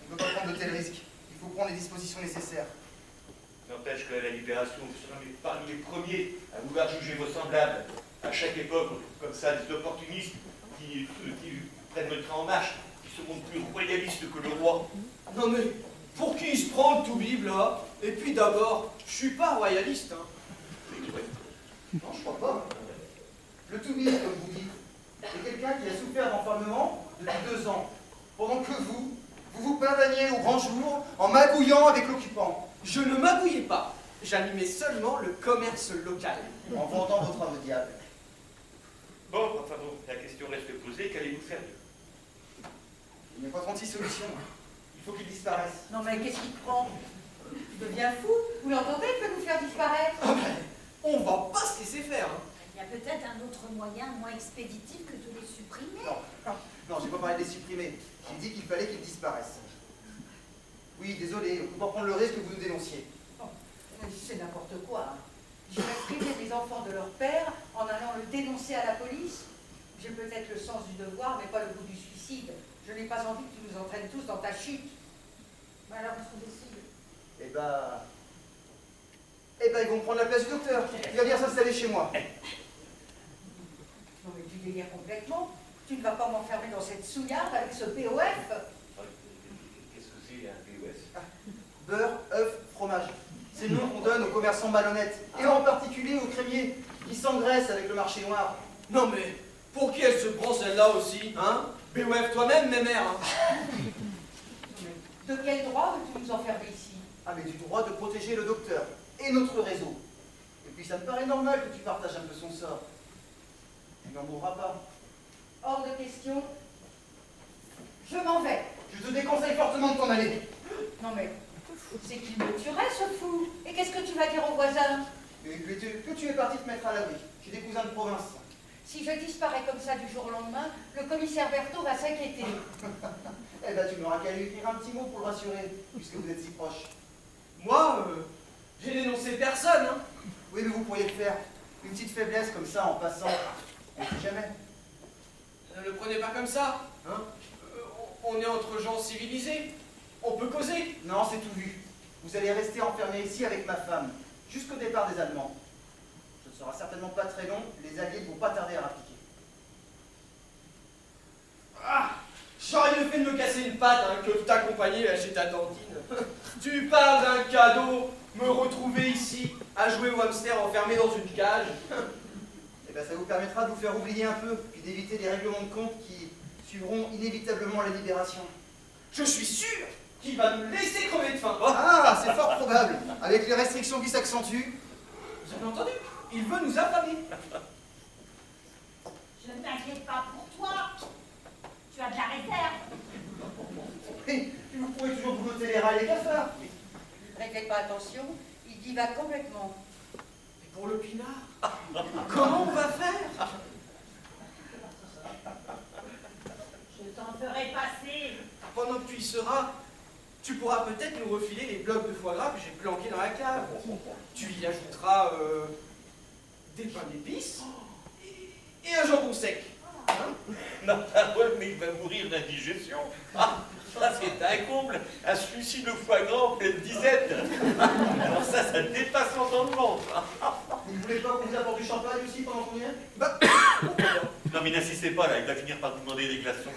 On ne peut pas prendre de tels risques. Il faut prendre les dispositions nécessaires. N'empêche que la libération, vous serez parmi les premiers à vouloir juger vos semblables. À chaque époque, on trouve comme ça des opportunistes qui prennent le train en marche, qui se montrent plus royalistes que le roi. Non mais, pour qui il se prend le tout-bib là? Et puis d'abord, je suis pas royaliste. Hein. Non, je crois pas. Le tout-bib, comme vous dites, c'est quelqu'un qui a souffert d'enfermement depuis 2 ans, pendant que vous vous pavaniez au grand jour en magouillant avec l'occupant. Je ne magouillais pas. J'animais seulement le commerce local. En vendant votre âme au diable. Bon, enfin bon, la question reste posée, qu'allez-vous faire d'eux? Il n'y a pas 36 solutions. Il faut qu'il disparaisse. Non mais qu'est-ce qui te prend? Tu deviens fou? Vous l'entendez, il peut nous faire disparaître? Ah ben, on va pas se laisser faire. Hein. Il y a peut-être un autre moyen moins expéditif que de les supprimer. Non, j'ai pas parlé de les supprimer. J'ai dit qu'il fallait qu'ils disparaissent. Oui, désolé, on ne peut pas prendre le risque que vous nous dénonciez. C'est n'importe quoi. Hein. J'irais priver les enfants de leur père en allant le dénoncer à la police. J'ai peut-être le sens du devoir, mais pas le goût du suicide. Je n'ai pas envie que tu nous entraînes tous dans ta chute. Mais alors, on se décide. Eh ben, ils vont prendre la place du docteur. Il va venir s'installer chez moi. Non mais tu délires complètement. Tu ne vas pas m'enfermer dans cette souillarde avec ce POF. Qu'est-ce que c'est un POS? Beurre, œuf, fromage. C'est le nom qu'on donne aux commerçants malhonnêtes, et en particulier aux crémiers, qui s'engraissent avec le marché noir. Non mais, pour qui elle se prend celle-là aussi, hein? BOF toi-même, mes mères. Hein. De quel droit veux-tu nous enfermer ici? Ah, mais du droit de protéger le docteur, et notre réseau. Et puis ça me paraît normal que tu partages un peu son sort. Tu n'en mourras pas. Hors de question. Je m'en vais. Je te déconseille fortement de t'en aller. Non mais, c'est qu'il me tuerait ce fou. Et qu'est-ce que tu vas dire aux voisins? Que tu es parti te mettre à l'abri. J'ai des cousins de province. Si je disparais comme ça du jour au lendemain, le commissaire Berthaud va s'inquiéter. Eh ben, tu n'auras qu'à lui écrire un petit mot pour le rassurer, puisque vous êtes si proches. Moi, j'ai dénoncé personne. Hein. Oui, mais vous pourriez le faire. Une petite faiblesse comme ça en passant. On ne sait jamais. Ne le prenez pas comme ça. Hein. On est entre gens civilisés. On peut causer. Non, c'est tout vu. Vous allez rester enfermé ici avec ma femme, jusqu'au départ des Allemands. Ce ne sera certainement pas très long, les Alliés ne vont pas tarder à rappliquer. Ah, j'aurais mieux fait de me casser une patte hein, que de t'accompagner chez ta tantine. Tu parles d'un cadeau, me retrouver ici, à jouer au hamster enfermé dans une cage. Eh bien, ça vous permettra de vous faire oublier un peu, puis d'éviter les règlements de compte qui suivront inévitablement la libération. Je suis sûr qu'il va nous laisser crever de faim. Ah, c'est fort probable. Avec les restrictions qui s'accentuent. Vous avez entendu? Il veut nous affamer. Je ne t'inquiète pas pour toi. Tu as de la réserve. Et puis vous pourrez toujours vous noter les rats et les cafards. Ne faites pas attention, il divague complètement. Et pour le pinard, comment on va faire? Je t'en ferai passer. Pendant que tu y seras, tu pourras peut-être nous refiler les blocs de foie gras que j'ai planqués dans la cave. Tu y ajouteras des pains d'épices et un jambon sec. Non, mais il va mourir d'indigestion. Ah, ça c'est un comble, un suicide au foie gras en pleine disette. Alors ça dépasse l'entendement. Vous ne voulez pas qu'on vous apporte du champagne aussi pendant qu'on y est? Bah, Non mais n'insistez pas là, il va finir par vous demander des glaçons.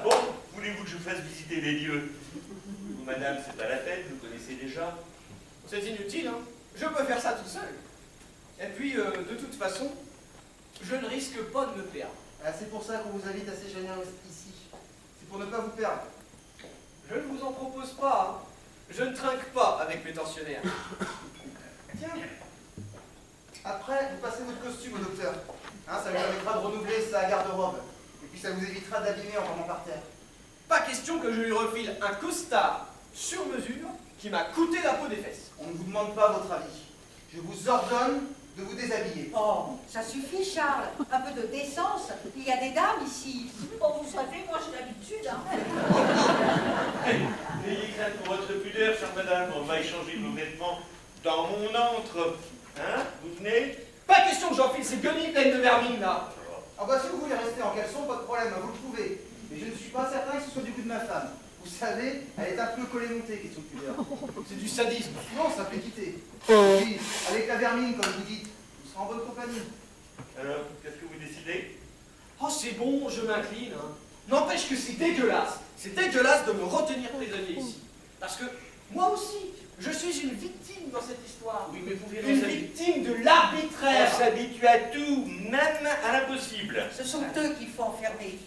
Bon, voulez-vous que je vous fasse visiter les lieux? Vous, madame, c'est pas la peine, vous connaissez déjà. c'est inutile, hein. Je peux faire ça tout seul. Et puis, de toute façon, je ne risque pas de me perdre. Ah, c'est pour ça qu'on vous invite à séjourner ici. C'est pour ne pas vous perdre. Je ne vous en propose pas. Hein. Je ne trinque pas avec mes tortionnaires. Tiens. Après, vous passez votre costume au docteur. Hein, ça lui permettra de renouveler sa garde-robe. Et puis ça vous évitera d'abîmer en tombant par terre. Pas question que je lui refile un costard sur mesure qui m'a coûté la peau des fesses. On ne vous demande pas votre avis. Je vous ordonne de vous déshabiller. Oh, ça suffit, Charles. Un peu de décence. Il y a des dames ici. Oh, vous savez, moi j'ai l'habitude. Hein. N'ayez crainte pour votre pudeur, chère madame. On va échanger nos vêtements dans mon antre. Hein? Vous venez? Pas question que j'enfile ces guenilles pleines de vermine, là. Ah bah si vous voulez rester en caleçon, pas de problème, vous le pouvez. Mais je ne suis pas certain que ce soit du goût de ma femme. Vous savez, elle est un peu collée-montée, question de pudeur. C'est du sadisme. Non, ça peut quitter. Oui, avec la vermine, comme vous dites, vous serez en bonne compagnie. Alors, qu'est-ce que vous décidez? Oh, c'est bon, je m'incline. Hein. N'empêche que c'est dégueulasse. C'est dégueulasse de me retenir prisonnier ici. Parce que moi aussi, je suis une victime dans cette histoire. Oui, mais vous verrez, Une victime de l'arbitraire. on s'habitue à tout, même à l'impossible. Ce sont eux qu'il faut enfermer.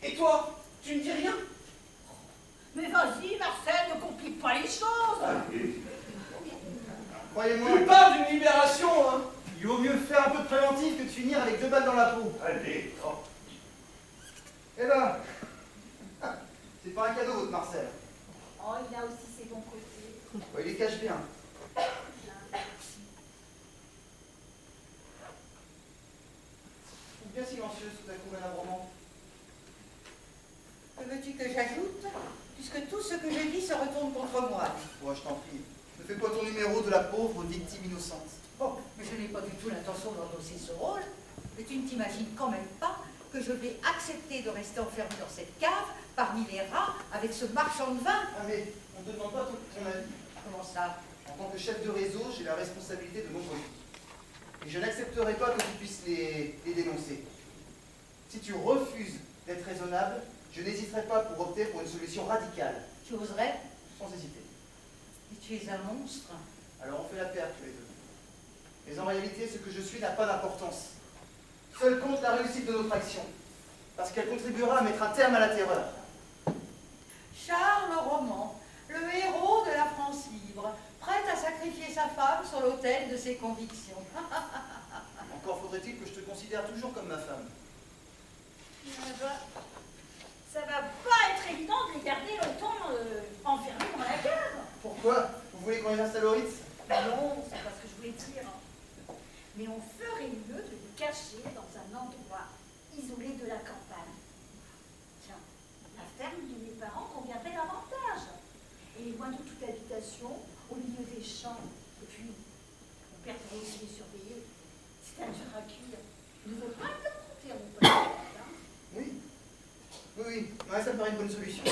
Et toi, tu ne dis rien? Mais vas-y, Marcel, ne complique pas les choses. Croyez-moi, Tu parles d'une libération, hein. il vaut mieux faire un peu de préventif que de finir avec 2 balles dans la peau. Allez, oh. Eh ben, c'est pas un cadeau, votre Marcel. Oh, il a aussi ses bons côtés. Ouais, il les cache bien. Bien silencieuse tout à coup, madame Roman. Que veux-tu que j'ajoute? Puisque tout ce que je dis se retourne contre moi. Ouais, je t'en prie. Ne fais pas ton numéro de la pauvre victime innocente. Bon, mais je n'ai pas du tout l'intention d'endosser ce rôle. Mais tu ne t'imagines quand même pas que je vais accepter de rester enfermée dans cette cave, parmi les rats, avec ce marchand de vin. Ah mais, on ne te demande pas ton avis. Comment ça? En tant que chef de réseau, j'ai la responsabilité de nombreux vies. Et je n'accepterai pas que tu puisses les dénoncer. Si tu refuses d'être raisonnable, je n'hésiterai pas pour opter pour une solution radicale. Tu oserais? Sans hésiter. Et tu es un monstre. Alors on fait la paire tous les deux. Mais en réalité, ce que je suis n'a pas d'importance. Seul compte la réussite de notre action. Parce qu'elle contribuera à mettre un terme à la terreur. Charles Roman, le héros de la France libre, prêt à sacrifier sa femme sur l'autel de ses convictions. Encore faudrait-il que je te considère toujours comme ma femme. Ça va pas être évident de les garder longtemps enfermés dans la cave. Pourquoi? Vous voulez qu'on les installe au Ritz? Non, c'est pas ce que je voulais dire. Mais on ferait mieux de les cacher dans un endroit isolé de la campagne. Tiens, la ferme de mes parents conviendrait davantage. Et loin de toute habitation, au milieu des champs. Et puis, mon père pourrait aussi les surveiller. C'est un dur à cuire. Il ne veut pas bien compter à mon père. Oui. Oui, oui. Ouais, ça me paraît une bonne solution.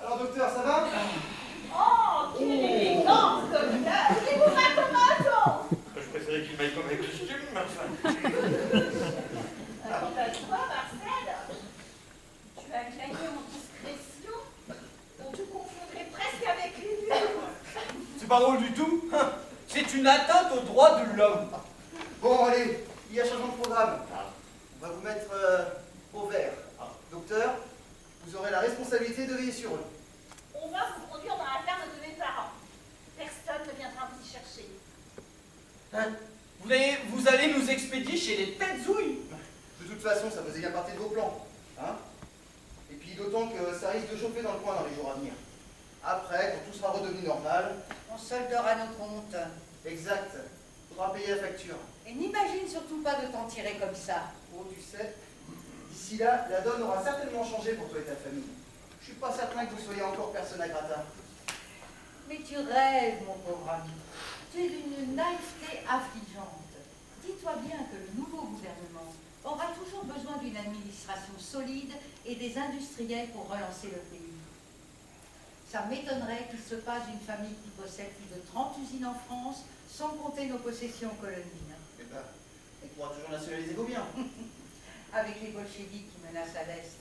Alors, docteur, ça va? Oh, quelle élégance, docteur! Il vous va comme un ton! Je préférais qu'il m'aille comme un costume, mais enfin. Quant à toi, Marcel, tu as gagné en discrétion, dont tu confondrais presque avec les livres. C'est pas drôle du tout. C'est une atteinte aux droits de l'homme. Bon, allez, il y a changement de programme. On va vous mettre au vert. Docteur, vous aurez la responsabilité de veiller sur eux. On va vous conduire dans la ferme de mes parents. Personne ne viendra vous y chercher. Hein? Vous allez nous expédier chez les têtes-ouilles. De toute façon, ça faisait bien partie de vos plans. Hein? Et puis d'autant que ça risque de chauffer dans le coin dans les jours à venir. Après, quand tout sera redevenu normal... On soldera notre honte. Exact. Faudra payer la facture. Et n'imagine surtout pas de t'en tirer comme ça. Oh, tu sais, d'ici là, la donne aura certainement changé pour toi et ta famille. Je suis pas certain que vous soyez encore personne à gratin. Mais tu rêves, mon pauvre ami. Tu es d'une naïveté affligeante. Dis-toi bien que le nouveau gouvernement aura toujours besoin d'une administration solide et des industriels pour relancer le pays. Ça m'étonnerait qu'il se passe d'une famille qui possède plus de 30 usines en France, sans compter nos possessions coloniales. Eh ben, on pourra toujours nationaliser vos biens. Avec les bolcheviks qui menacent à l'Est,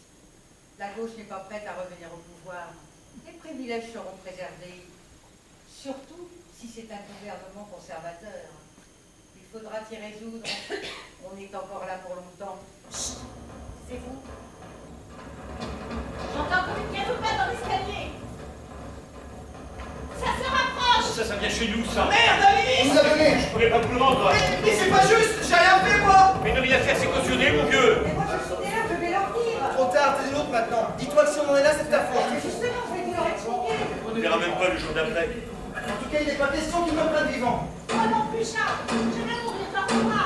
la gauche n'est pas prête à revenir au pouvoir. Les privilèges seront préservés. Surtout si c'est un gouvernement conservateur. Il faudra t'y résoudre. On est encore là pour longtemps. C'est vous. J'entends comme une pièce ou pas dans l'escalier. Ça se rapproche. Ça vient chez nous, ça. Merde, Alice! Vous avez Je pourrais pas vous le rendre. Mais c'est pas juste, j'ai rien fait moi! Mais ne rien faire, c'est cautionner, mon vieux. Mais moi je suis derrière, je vais leur dire. Trop tard, t'es des nôtres maintenant. Dis-toi que si on en est là, c'est de ta faute. Mais justement, je vais vous leur expliquer. On ne verra même pas le jour d'après. En tout cas, il n'est pas question qu'ils me prennent vivant. Oh non plus, Charles. Je vais mourir par moi.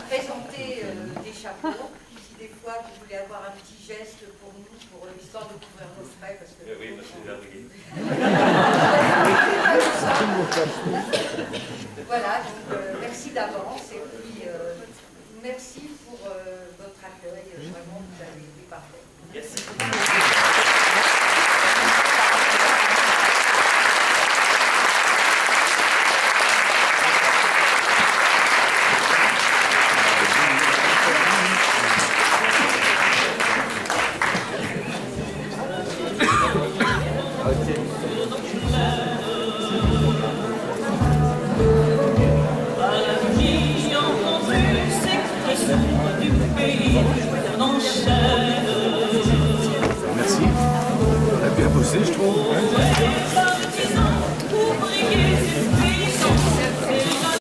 Présenter des chapeaux. Si des fois vous voulez avoir un petit geste pour nous, pour l'histoire de couvrir nos frais, parce que... Oui, parce que c'est Voilà, donc merci d'avance et puis merci pour votre accueil. Vraiment, vous avez été parfait. Merci. sais, je trouve.